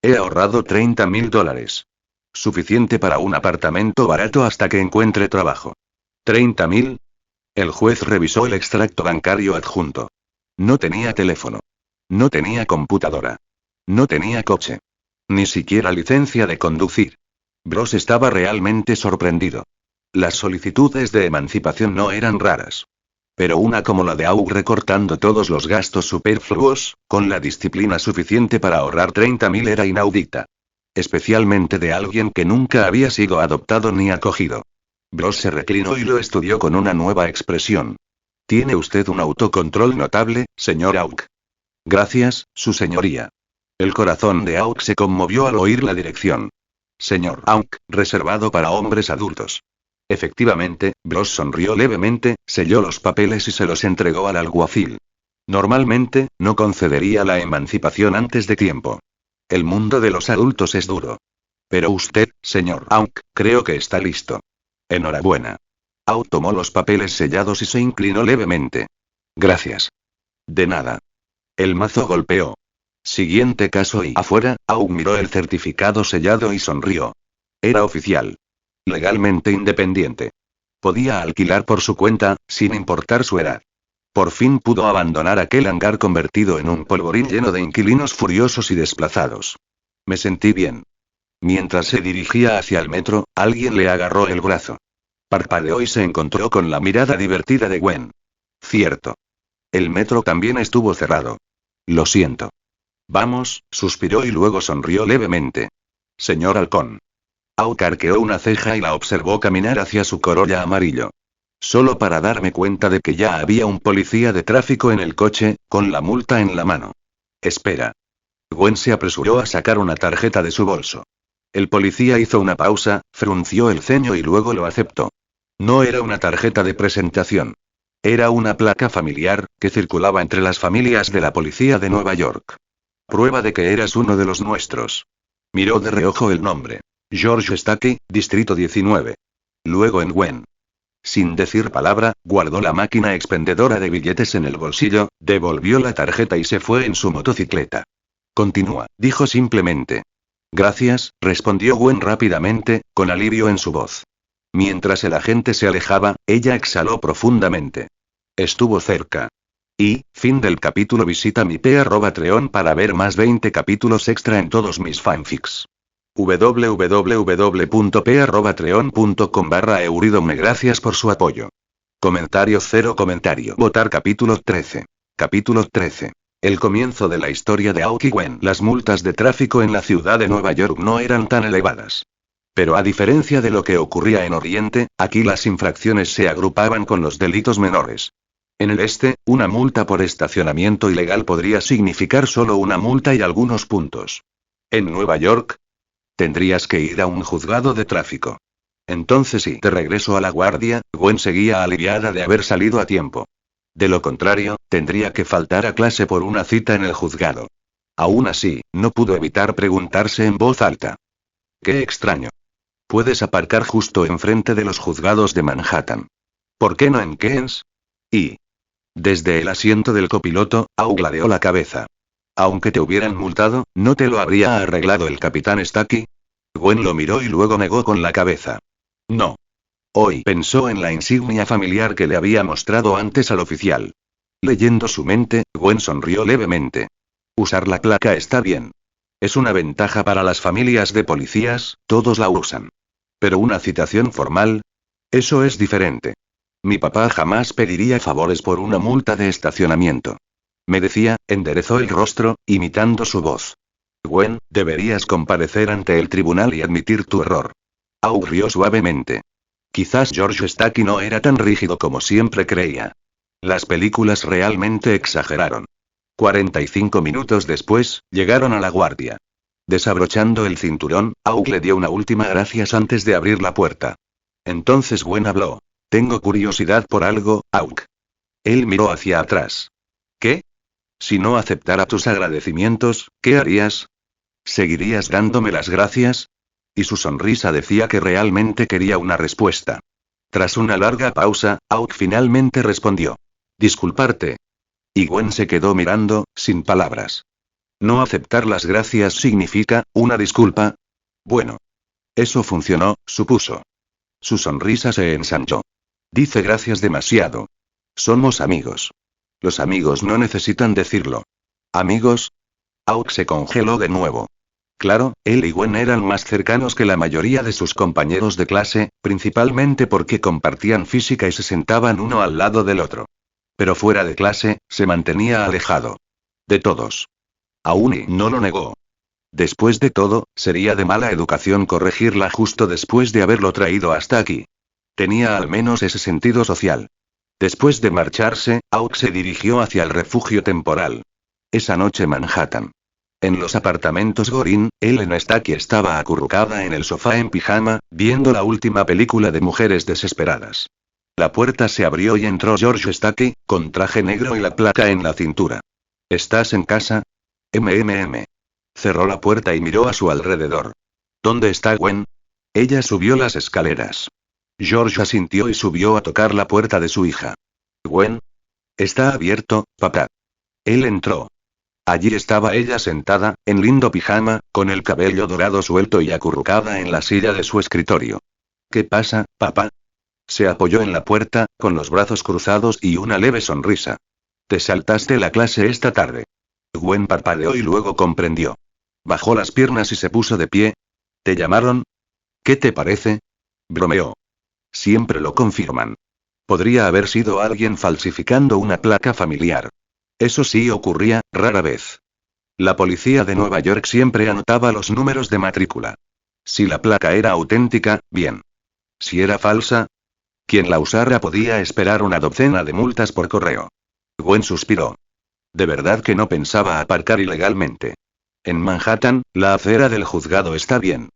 He ahorrado $30.000. Suficiente para un apartamento barato hasta que encuentre trabajo. ¿30.000? El juez revisó el extracto bancario adjunto. No tenía teléfono. No tenía computadora. No tenía coche. Ni siquiera licencia de conducir. Bros estaba realmente sorprendido. Las solicitudes de emancipación no eran raras. Pero una como la de Aug recortando todos los gastos superfluos, con la disciplina suficiente para ahorrar 30.000 era inaudita. Especialmente de alguien que nunca había sido adoptado ni acogido. Bros se reclinó y lo estudió con una nueva expresión. Tiene usted un autocontrol notable, señor Aug. Gracias, su señoría. El corazón de Aug se conmovió al oír la dirección. Señor Aug, reservado para hombres adultos. Efectivamente, Bros sonrió levemente, selló los papeles y se los entregó al alguacil. Normalmente, no concedería la emancipación antes de tiempo. El mundo de los adultos es duro. Pero usted, señor Aug, creo que está listo. Enhorabuena. Aug tomó los papeles sellados y se inclinó levemente. Gracias. De nada. El mazo golpeó. Siguiente caso y afuera, Aug miró el certificado sellado y sonrió. Era oficial. Legalmente independiente. Podía alquilar por su cuenta, sin importar su edad. Por fin pudo abandonar aquel hangar convertido en un polvorín lleno de inquilinos furiosos y desplazados. Me sentí bien. Mientras se dirigía hacia el metro, alguien le agarró el brazo. Parpadeó y se encontró con la mirada divertida de Gwen. Cierto. El metro también estuvo cerrado. Lo siento. Vamos, suspiró y luego sonrió levemente. Señor Halcón. Aug arqueó una ceja y la observó caminar hacia su Corolla amarillo. Solo para darme cuenta de que ya había un policía de tráfico en el coche, con la multa en la mano. Espera. Gwen se apresuró a sacar una tarjeta de su bolso. El policía hizo una pausa, frunció el ceño y luego lo aceptó. No era una tarjeta de presentación. Era una placa familiar, que circulaba entre las familias de la policía de Nueva York. Prueba de que eras uno de los nuestros. Miró de reojo el nombre. George Stacky, Distrito 19. Luego en Gwen. Sin decir palabra, guardó la máquina expendedora de billetes en el bolsillo, devolvió la tarjeta y se fue en su motocicleta. Continúa, dijo simplemente. Gracias, respondió Gwen rápidamente, con alivio en su voz. Mientras el agente se alejaba, ella exhaló profundamente. Estuvo cerca. Y, fin del capítulo. Visita mi p@treon para ver más 20 capítulos extra en todos mis fanfics. www.p@treon.com/Euridome. Gracias por su apoyo. Comentario. Votar. Capítulo 13. Capítulo 13. El comienzo de la historia de Aug y Gwen. Las multas de tráfico en la ciudad de Nueva York no eran tan elevadas. Pero a diferencia de lo que ocurría en Oriente, aquí las infracciones se agrupaban con los delitos menores. En el este, una multa por estacionamiento ilegal podría significar solo una multa y algunos puntos. En Nueva York, tendrías que ir a un juzgado de tráfico. Entonces y de regreso a la guardia, Gwen seguía aliviada de haber salido a tiempo. De lo contrario, tendría que faltar a clase por una cita en el juzgado. Aún así, no pudo evitar preguntarse en voz alta. Qué extraño. Puedes aparcar justo enfrente de los juzgados de Manhattan. ¿Por qué no en Queens? Y desde el asiento del copiloto, Aug ladeó la cabeza. Aunque te hubieran multado, ¿no te lo habría arreglado el capitán Stacky? Gwen lo miró y luego negó con la cabeza. No. Hoy pensó en la insignia familiar que le había mostrado antes al oficial. Leyendo su mente, Gwen sonrió levemente. Usar la placa está bien. Es una ventaja para las familias de policías, todos la usan. Pero una citación formal, eso es diferente. Mi papá jamás pediría favores por una multa de estacionamiento. Me decía, enderezó el rostro, imitando su voz. Gwen, deberías comparecer ante el tribunal y admitir tu error. Aug rió suavemente. Quizás George Stacky no era tan rígido como siempre creía. Las películas realmente exageraron. 45 minutos después, llegaron a la guardia. Desabrochando el cinturón, Aug le dio una última gracias antes de abrir la puerta. Entonces Gwen habló. Tengo curiosidad por algo, Aug. Él miró hacia atrás. ¿Qué? Si no aceptara tus agradecimientos, ¿qué harías? ¿Seguirías dándome las gracias? Y su sonrisa decía que realmente quería una respuesta. Tras una larga pausa, Aug finalmente respondió. Disculparte. Y Gwen se quedó mirando, sin palabras. ¿No aceptar las gracias significa una disculpa? Bueno. Eso funcionó, supuso. Su sonrisa se ensanchó. Dice gracias demasiado. Somos amigos. Los amigos no necesitan decirlo. ¿Amigos? Auk se congeló de nuevo. Claro, él y Gwen eran más cercanos que la mayoría de sus compañeros de clase, principalmente porque compartían física y se sentaban uno al lado del otro. Pero fuera de clase, se mantenía alejado. De todos. Auni no lo negó. Después de todo, sería de mala educación corregirla justo después de haberlo traído hasta aquí. Tenía al menos ese sentido social. Después de marcharse, Auk se dirigió hacia el refugio temporal. Esa noche Manhattan. En los apartamentos Gorin, Ellen Stacky estaba acurrucada en el sofá en pijama, viendo la última película de mujeres desesperadas. La puerta se abrió y entró George Stacky, con traje negro y la placa en la cintura. ¿Estás en casa? MMM. Cerró la puerta y miró a su alrededor. ¿Dónde está Gwen? Ella subió las escaleras. George asintió y subió a tocar la puerta de su hija. ¿Gwen? Está abierto, papá. Él entró. Allí estaba ella sentada, en lindo pijama, con el cabello dorado suelto y acurrucada en la silla de su escritorio. ¿Qué pasa, papá? Se apoyó en la puerta, con los brazos cruzados y una leve sonrisa. ¿Te saltaste la clase esta tarde? Gwen parpadeó y luego comprendió. Bajó las piernas y se puso de pie. ¿Te llamaron? ¿Qué te parece? Bromeó. Siempre lo confirman. Podría haber sido alguien falsificando una placa familiar. Eso sí ocurría, rara vez. La policía de Nueva York siempre anotaba los números de matrícula. Si la placa era auténtica, bien. Si era falsa, quien la usara podía esperar una docena de multas por correo. Gwen suspiró. De verdad que no pensaba aparcar ilegalmente. En Manhattan, la acera del juzgado está bien.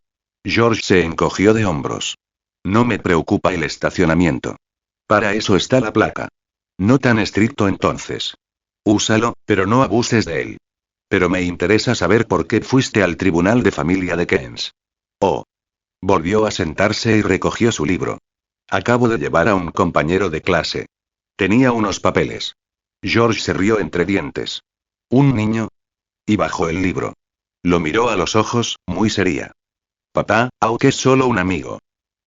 George se encogió de hombros. No me preocupa el estacionamiento. Para eso está la placa. No tan estricto entonces. Úsalo, pero no abuses de él. Pero me interesa saber por qué fuiste al tribunal de familia de Keynes. Oh. Volvió a sentarse y recogió su libro. Acabo de llevar a un compañero de clase. Tenía unos papeles. George se rió entre dientes. ¿Un niño? Y bajó el libro. Lo miró a los ojos, muy seria. Papá, aunque es solo un amigo.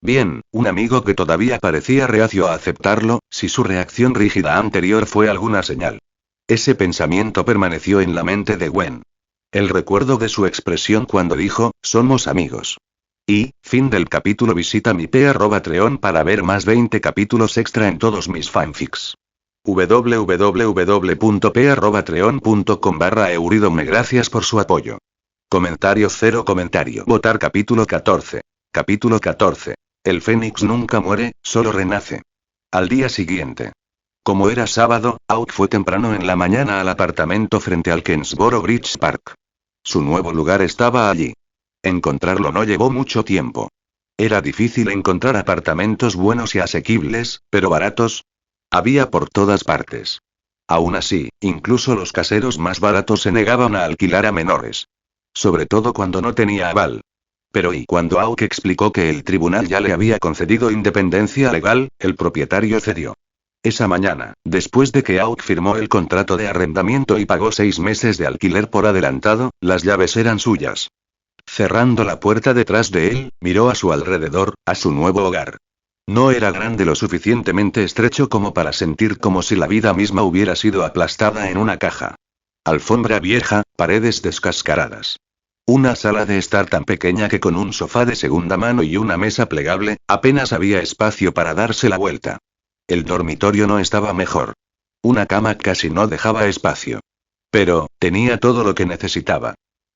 Bien, un amigo que todavía parecía reacio a aceptarlo, si su reacción rígida anterior fue alguna señal. Ese pensamiento permaneció en la mente de Gwen. El recuerdo de su expresión cuando dijo, somos amigos. Y, fin del capítulo. Visita mi p@treon para ver más 20 capítulos extra en todos mis fanfics. www.p@treon.com/euridome. Gracias por su apoyo. Comentario 0 comentario. Votar capítulo 14. Capítulo 14. El Fénix nunca muere, solo renace. Al día siguiente. Como era sábado, Auk fue temprano en la mañana al apartamento frente al Kensboro Bridge Park. Su nuevo lugar estaba allí. Encontrarlo no llevó mucho tiempo. Era difícil encontrar apartamentos buenos y asequibles, pero baratos. Había por todas partes. Aún así, incluso los caseros más baratos se negaban a alquilar a menores. Sobre todo cuando no tenía aval. Pero y cuando Auk explicó que el tribunal ya le había concedido independencia legal, el propietario cedió. Esa mañana, después de que Auk firmó el contrato de arrendamiento y pagó 6 meses de alquiler por adelantado, las llaves eran suyas. Cerrando la puerta detrás de él, miró a su alrededor, a su nuevo hogar. No era grande lo suficientemente estrecho como para sentir como si la vida misma hubiera sido aplastada en una caja. Alfombra vieja, paredes descascaradas. Una sala de estar tan pequeña que con un sofá de segunda mano y una mesa plegable, apenas había espacio para darse la vuelta. El dormitorio no estaba mejor. Una cama casi no dejaba espacio. Pero, tenía todo lo que necesitaba.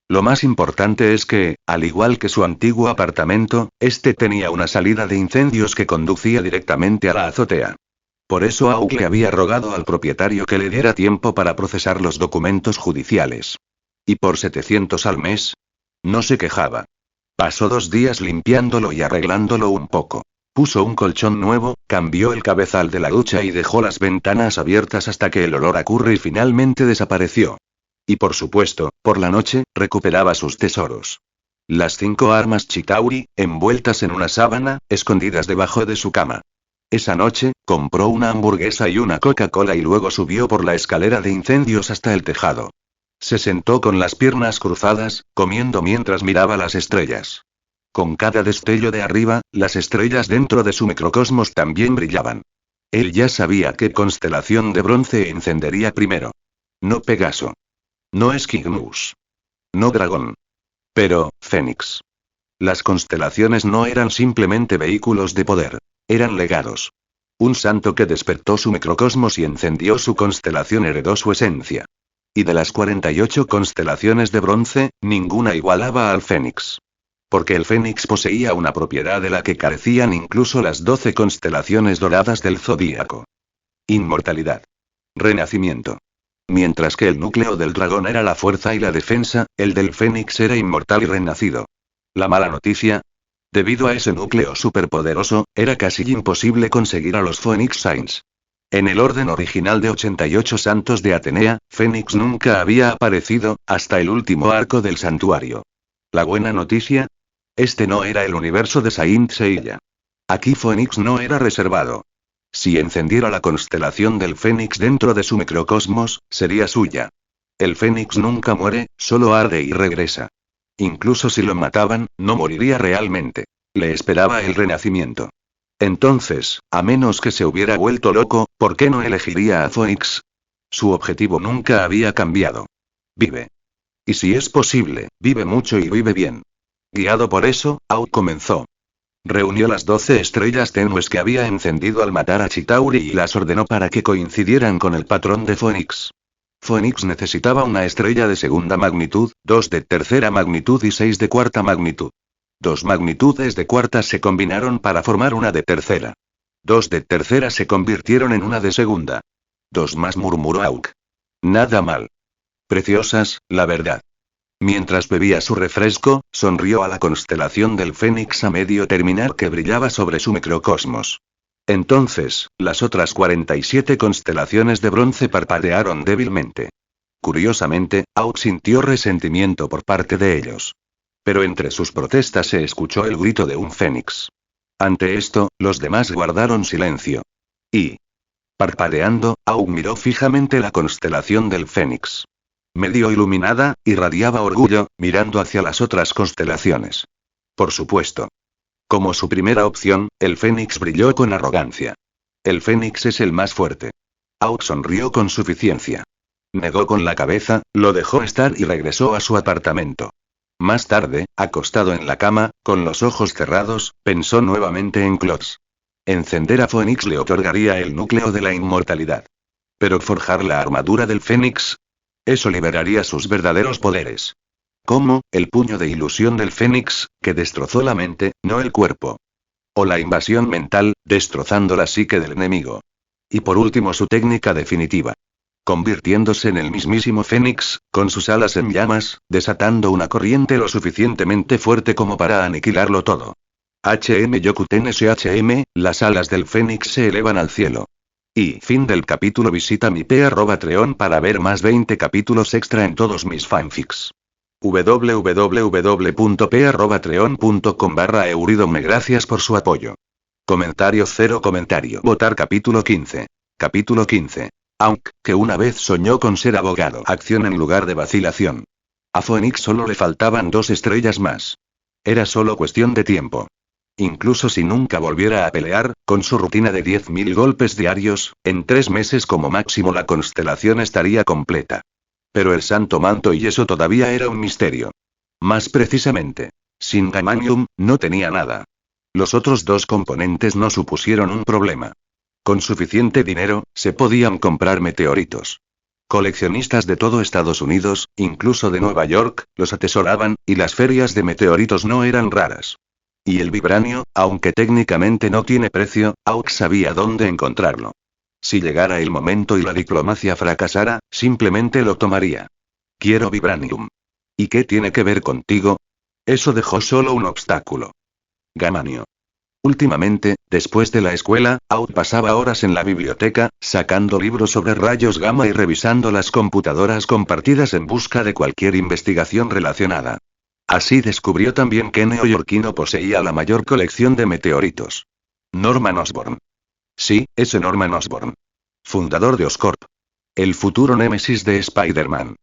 Lo más importante es que, al igual que su antiguo apartamento, este tenía una salida de incendios que conducía directamente a la azotea. Por eso Auk le había rogado al propietario que le diera tiempo para procesar los documentos judiciales. ¿Y por 700 al mes? No se quejaba. Pasó 2 días limpiándolo y arreglándolo un poco. Puso un colchón nuevo, cambió el cabezal de la ducha y dejó las ventanas abiertas hasta que el olor a curry finalmente desapareció. Y por supuesto, por la noche, recuperaba sus tesoros. Las 5 armas Chitauri, envueltas en una sábana, escondidas debajo de su cama. Esa noche, compró una hamburguesa y una Coca-Cola y luego subió por la escalera de incendios hasta el tejado. Se sentó con las piernas cruzadas, comiendo mientras miraba las estrellas. Con cada destello de arriba, las estrellas dentro de su microcosmos también brillaban. Él ya sabía qué constelación de bronce encendería primero. No Pegaso. No Esquignus. No Dragón. Pero, Fénix. Las constelaciones no eran simplemente vehículos de poder. Eran legados. Un santo que despertó su microcosmos y encendió su constelación heredó su esencia. Y de las 48 constelaciones de bronce, ninguna igualaba al Fénix. Porque el Fénix poseía una propiedad de la que carecían incluso las 12 constelaciones doradas del zodíaco. Inmortalidad. Renacimiento. Mientras que el núcleo del dragón era la fuerza y la defensa, el del Fénix era inmortal y renacido. La mala noticia. Debido a ese núcleo superpoderoso, era casi imposible conseguir a los Phoenix Saints. En el orden original de 88 santos de Atenea, Fénix nunca había aparecido, hasta el último arco del santuario. La buena noticia. Este no era el universo de Saint Seiya. Aquí Fénix no era reservado. Si encendiera la constelación del Fénix dentro de su microcosmos, sería suya. El Fénix nunca muere, solo arde y regresa. Incluso si lo mataban, no moriría realmente. Le esperaba el renacimiento. Entonces, a menos que se hubiera vuelto loco, ¿por qué no elegiría a Fénix? Su objetivo nunca había cambiado. Vive. Y si es posible, vive mucho y vive bien. Guiado por eso, Auk comenzó. Reunió las 12 estrellas tenues que había encendido al matar a Chitauri y las ordenó para que coincidieran con el patrón de Fénix. Fénix necesitaba una estrella de segunda magnitud, 2 de tercera magnitud y 6 de cuarta magnitud. 2 magnitudes de cuarta se combinaron para formar una de tercera. 2 de tercera se convirtieron en una de segunda. 2 más, murmuró Auk. Nada mal. Preciosas, la verdad. Mientras bebía su refresco, sonrió a la constelación del Fénix a medio terminar que brillaba sobre su microcosmos. Entonces, las otras 47 constelaciones de bronce parpadearon débilmente. Curiosamente, Auk sintió resentimiento por parte de ellos. Pero entre sus protestas se escuchó el grito de un fénix. Ante esto, los demás guardaron silencio. Y, parpadeando, Auk miró fijamente la constelación del Fénix. Medio iluminada, irradiaba orgullo, mirando hacia las otras constelaciones. Por supuesto. Como su primera opción, el Fénix brilló con arrogancia. El Fénix es el más fuerte. Auk sonrió con suficiencia. Negó con la cabeza, lo dejó estar y regresó a su apartamento. Más tarde, acostado en la cama, con los ojos cerrados, pensó nuevamente en Klotz. Encender a Fénix le otorgaría el núcleo de la inmortalidad. Pero forjar la armadura del Fénix. Eso liberaría sus verdaderos poderes. Como, el puño de ilusión del Fénix, que destrozó la mente, no el cuerpo. O la invasión mental, destrozando la psique del enemigo. Y por último su técnica definitiva. Convirtiéndose en el mismísimo Fénix, con sus alas en llamas, desatando una corriente lo suficientemente fuerte como para aniquilarlo todo. Yokuten SHM, las alas del Fénix se elevan al cielo. Y fin del capítulo. Visita mi p@treon para ver más 20 capítulos extra en todos mis fanfics. www.p@treon.com/euridome. Gracias por su apoyo. Comentario. Votar. Capítulo 15. Capítulo 15. Aunque una vez soñó con ser abogado. Acción en lugar de vacilación. A Fénix solo le faltaban 2 estrellas más. Era solo cuestión de tiempo. Incluso si nunca volviera a pelear, con su rutina de 10.000 golpes diarios, en 3 meses como máximo la constelación estaría completa. Pero el santo manto y eso todavía era un misterio. Más precisamente, sin Gamanium, no tenía nada. Los otros 2 componentes no supusieron un problema. Con suficiente dinero, se podían comprar meteoritos. Coleccionistas de todo Estados Unidos, incluso de Nueva York, los atesoraban, y las ferias de meteoritos no eran raras. Y el vibranio, aunque técnicamente no tiene precio, Auk sabía dónde encontrarlo. Si llegara el momento y la diplomacia fracasara, simplemente lo tomaría. Quiero vibranium. ¿Y qué tiene que ver contigo? Eso dejó solo un obstáculo. Gamanio. Últimamente, después de la escuela, Auk pasaba horas en la biblioteca, sacando libros sobre rayos gamma y revisando las computadoras compartidas en busca de cualquier investigación relacionada. Así descubrió también que neoyorquino poseía la mayor colección de meteoritos. Norman Osborn. Sí, ese Norman Osborn. Fundador de Oscorp. El futuro némesis de Spider-Man.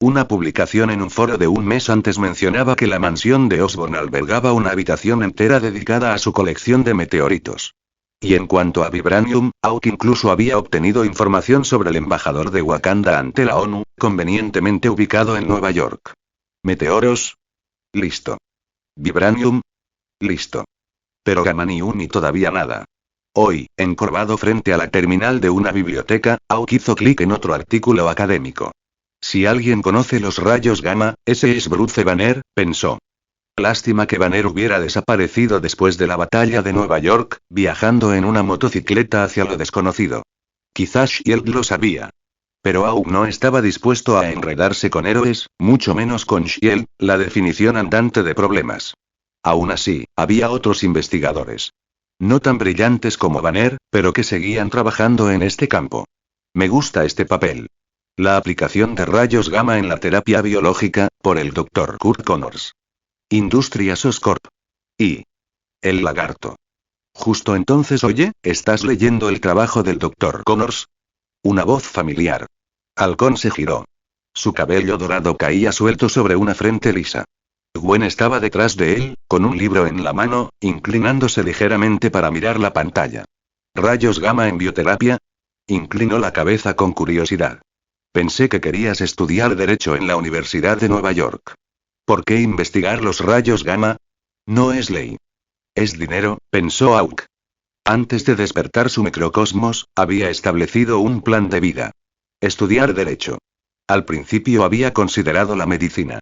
Una publicación en un foro de un mes antes mencionaba que la mansión de Osborn albergaba una habitación entera dedicada a su colección de meteoritos. Y en cuanto a Vibranium, Hawk incluso había obtenido información sobre el embajador de Wakanda ante la ONU, convenientemente ubicado en Nueva York. ¿Meteoros? Listo. ¿Vibranium? Listo. Pero Gamma ni Un ni todavía nada. Hoy, encorvado frente a la terminal de una biblioteca, Hawk hizo clic en otro artículo académico. Si alguien conoce los rayos gamma, ese es Bruce Banner, pensó. Lástima que Banner hubiera desaparecido después de la batalla de Nueva York, viajando en una motocicleta hacia lo desconocido. Quizás Shield lo sabía. Pero Hawk no estaba dispuesto a enredarse con héroes, mucho menos con Shield, la definición andante de problemas. Aún así, había otros investigadores. No tan brillantes como Banner, pero que seguían trabajando en este campo. Me gusta este papel. La aplicación de rayos gamma en la terapia biológica, por el Dr. Kurt Connors. Industrias Oscorp. Y. El lagarto. Justo entonces, oye, ¿estás leyendo el trabajo del Dr. Connors? Una voz familiar. Halcón se giró. Su cabello dorado caía suelto sobre una frente lisa. Gwen estaba detrás de él, con un libro en la mano, inclinándose ligeramente para mirar la pantalla. ¿Rayos gamma en bioterapia? Inclinó la cabeza con curiosidad. Pensé que querías estudiar Derecho en la Universidad de Nueva York. ¿Por qué investigar los rayos gamma? No es ley. Es dinero, pensó Hawk. Antes de despertar su microcosmos, había establecido un plan de vida. Estudiar Derecho. Al principio había considerado la medicina.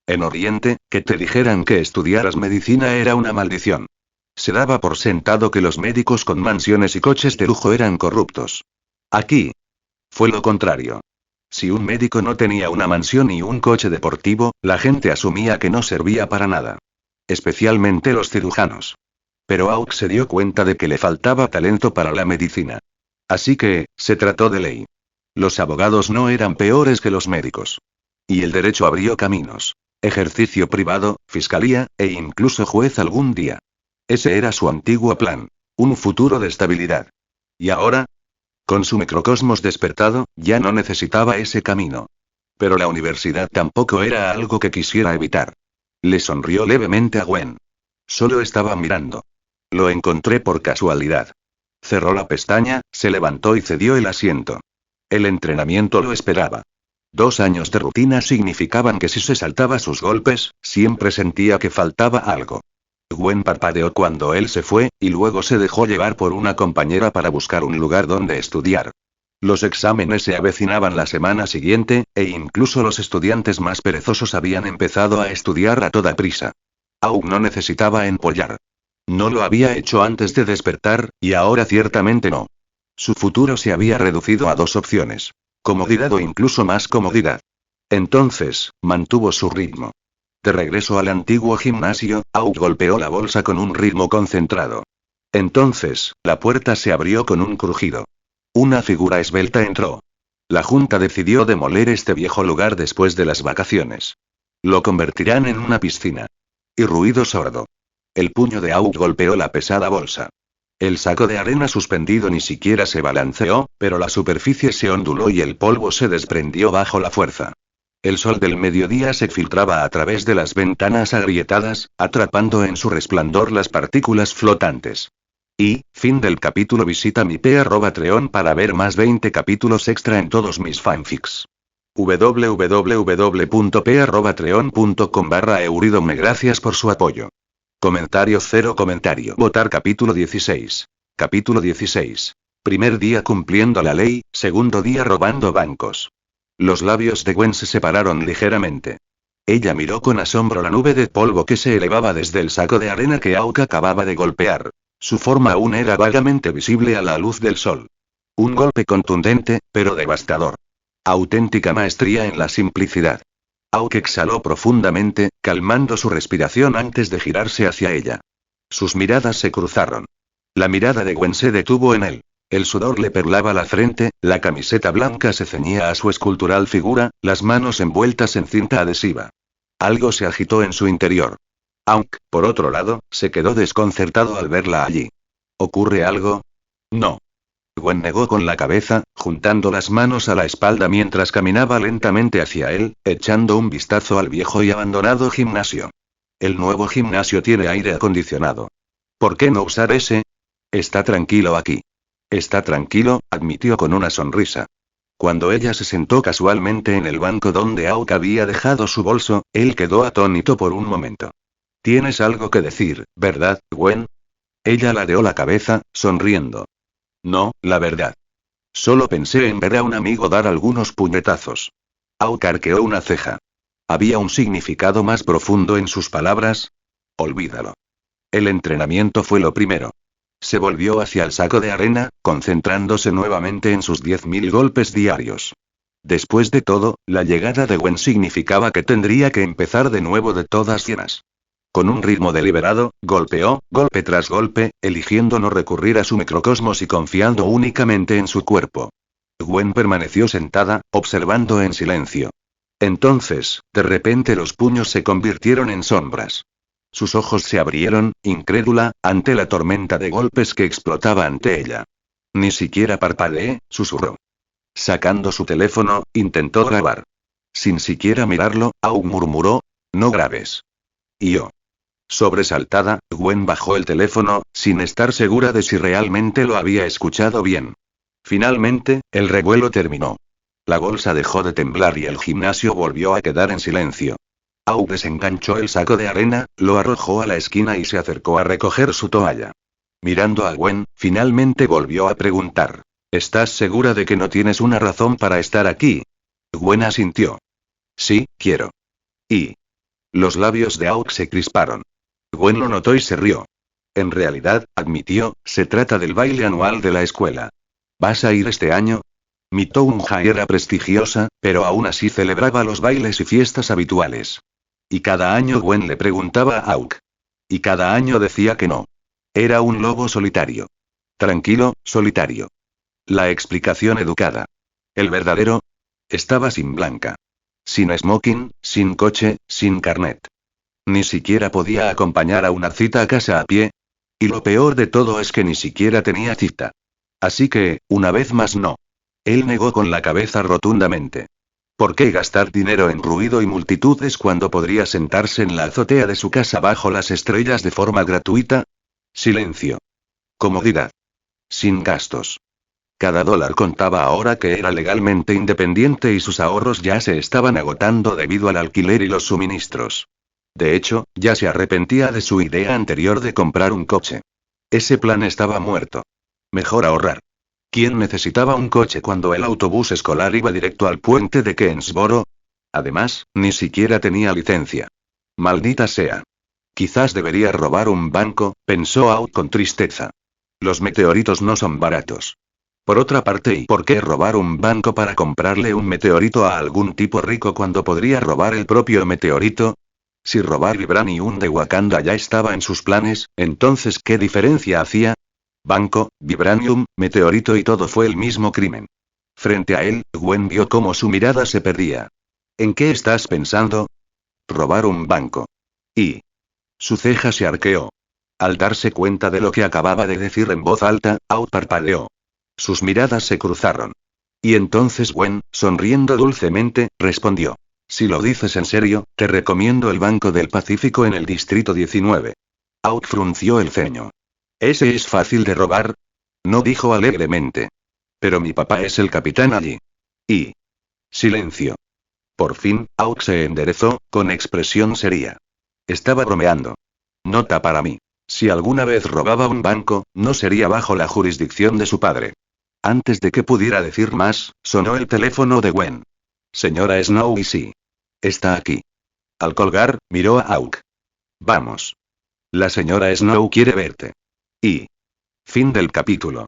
En Oriente, que te dijeran que estudiaras medicina era una maldición. Se daba por sentado que los médicos con mansiones y coches de lujo eran corruptos. Aquí. Fue lo contrario. Si un médico no tenía una mansión y un coche deportivo, la gente asumía que no servía para nada. Especialmente los cirujanos. Pero Hawk se dio cuenta de que le faltaba talento para la medicina. Así que, se trató de ley. Los abogados no eran peores que los médicos. Y el derecho abrió caminos. Ejercicio privado, fiscalía, e incluso juez algún día. Ese era su antiguo plan. Un futuro de estabilidad. ¿Y ahora? Con su microcosmos despertado, ya no necesitaba ese camino. Pero la universidad tampoco era algo que quisiera evitar. Le sonrió levemente a Gwen. Solo estaba mirando. Lo encontré por casualidad. Cerró la pestaña, se levantó y cedió el asiento. El entrenamiento lo esperaba. 2 años de rutina significaban que si se saltaba sus golpes, siempre sentía que faltaba algo. Gwen parpadeó cuando él se fue, y luego se dejó llevar por una compañera para buscar un lugar donde estudiar. Los exámenes se avecinaban la semana siguiente, e incluso los estudiantes más perezosos habían empezado a estudiar a toda prisa. Hawk no necesitaba empollar. No lo había hecho antes de despertar, y ahora ciertamente no. Su futuro se había reducido a 2 opciones. Comodidad o incluso más comodidad. Entonces, mantuvo su ritmo. De regreso al antiguo gimnasio, Hawk golpeó la bolsa con un ritmo concentrado. Entonces, la puerta se abrió con un crujido. Una figura esbelta entró. La junta decidió demoler este viejo lugar después de las vacaciones. Lo convertirán en una piscina. Y ruido sordo. El puño de Hawk golpeó la pesada bolsa. El saco de arena suspendido ni siquiera se balanceó, pero la superficie se onduló y el polvo se desprendió bajo la fuerza. El sol del mediodía se filtraba a través de las ventanas agrietadas, atrapando en su resplandor las partículas flotantes. Y, fin del capítulo. Visita mi p@treon para ver más 20 capítulos extra en todos mis fanfics. www.p@treon.com/euridome. Gracias por su apoyo. Comentario 0 comentario. Votar capítulo 16. Capítulo 16. Primer día cumpliendo la ley, segundo día robando bancos. Los labios de Gwen se separaron ligeramente. Ella miró con asombro la nube de polvo que se elevaba desde el saco de arena que Hawk acababa de golpear. Su forma aún era vagamente visible a la luz del sol. Un golpe contundente, pero devastador. Auténtica maestría en la simplicidad. Hawk exhaló profundamente, calmando su respiración antes de girarse hacia ella. Sus miradas se cruzaron. La mirada de Gwen se detuvo en él. El sudor le perlaba la frente, la camiseta blanca se ceñía a su escultural figura, las manos envueltas en cinta adhesiva. Algo se agitó en su interior. Aunque, por otro lado, se quedó desconcertado al verla allí. ¿Ocurre algo? No. Gwen negó con la cabeza, juntando las manos a la espalda mientras caminaba lentamente hacia él, echando un vistazo al viejo y abandonado gimnasio. El nuevo gimnasio tiene aire acondicionado. ¿Por qué no usar ese? Está tranquilo aquí. Está tranquilo, admitió con una sonrisa. Cuando ella se sentó casualmente en el banco donde Auk había dejado su bolso, él quedó atónito por un momento. Tienes algo que decir, ¿verdad, Gwen? Ella ladeó la cabeza, sonriendo. No, la verdad. Solo pensé en ver a un amigo dar algunos puñetazos. Auk arqueó una ceja. ¿Había un significado más profundo en sus palabras? Olvídalo. El entrenamiento fue lo primero. Se volvió hacia el saco de arena, concentrándose nuevamente en sus 10.000 golpes diarios. Después de todo, la llegada de Gwen significaba que tendría que empezar de nuevo de todas llenas. Con un ritmo deliberado, golpeó, golpe tras golpe, eligiendo no recurrir a su microcosmos y confiando únicamente en su cuerpo. Gwen permaneció sentada, observando en silencio. Entonces, de repente los puños se convirtieron en sombras. Sus ojos se abrieron, incrédula, ante la tormenta de golpes que explotaba ante ella. Ni siquiera parpadeé, susurró. Sacando su teléfono, intentó grabar. Sin siquiera mirarlo, Auk murmuró, no grabes. Y yo. Sobresaltada, Gwen bajó el teléfono, sin estar segura de si realmente lo había escuchado bien. Finalmente, el revuelo terminó. La bolsa dejó de temblar y el gimnasio volvió a quedar en silencio. Auk desenganchó el saco de arena, lo arrojó a la esquina y se acercó a recoger su toalla. Mirando a Gwen, finalmente volvió a preguntar. ¿Estás segura de que no tienes una razón para estar aquí? Gwen asintió. Sí, quiero. Y. Los labios de Auk se crisparon. Gwen lo notó y se rió. En realidad, admitió, se trata del baile anual de la escuela. ¿Vas a ir este año? Mitounja era prestigiosa, pero aún así celebraba los bailes y fiestas habituales. Y cada año Gwen le preguntaba a Auk. Y cada año decía que no. Era un lobo solitario. Tranquilo, solitario. La explicación educada. El verdadero. Estaba sin Blanca. Sin smoking, sin coche, sin carnet. Ni siquiera podía acompañar a una cita a casa a pie. Y lo peor de todo es que ni siquiera tenía cita. Así que, una vez más no. Él negó con la cabeza rotundamente. ¿Por qué gastar dinero en ruido y multitudes cuando podría sentarse en la azotea de su casa bajo las estrellas de forma gratuita? Silencio. Comodidad. Sin gastos. Cada dólar contaba ahora que era legalmente independiente y sus ahorros ya se estaban agotando debido al alquiler y los suministros. De hecho, ya se arrepentía de su idea anterior de comprar un coche. Ese plan estaba muerto. Mejor ahorrar. ¿Quién necesitaba un coche cuando el autobús escolar iba directo al puente de Kensboro? Además, ni siquiera tenía licencia. Maldita sea. Quizás debería robar un banco, pensó Auk con tristeza. Los meteoritos no son baratos. Por otra parte, ¿y por qué robar un banco para comprarle un meteorito a algún tipo rico cuando podría robar el propio meteorito? Si robar Vibranium de Wakanda ya estaba en sus planes, entonces ¿qué diferencia hacía? Banco, Vibranium, meteorito y todo fue el mismo crimen. Frente a él, Gwen vio cómo su mirada se perdía. ¿En qué estás pensando? Robar un banco. Y. Su ceja se arqueó. Al darse cuenta de lo que acababa de decir en voz alta, Auk parpadeó. Sus miradas se cruzaron. Y entonces Gwen, sonriendo dulcemente, respondió. Si lo dices en serio, te recomiendo el Banco del Pacífico en el Distrito 19. Auk frunció el ceño. ¿Ese es fácil de robar? No, dijo alegremente. Pero mi papá es el capitán allí. Y. Silencio. Por fin, Auk se enderezó, con expresión seria. Estaba bromeando. Nota para mí. Si alguna vez robaba un banco, no sería bajo la jurisdicción de su padre. Antes de que pudiera decir más, sonó el teléfono de Gwen. Señora Snow, y sí. Está aquí. Al colgar, miró a Auk. Vamos. La señora Snow quiere verte. Y. Fin del capítulo.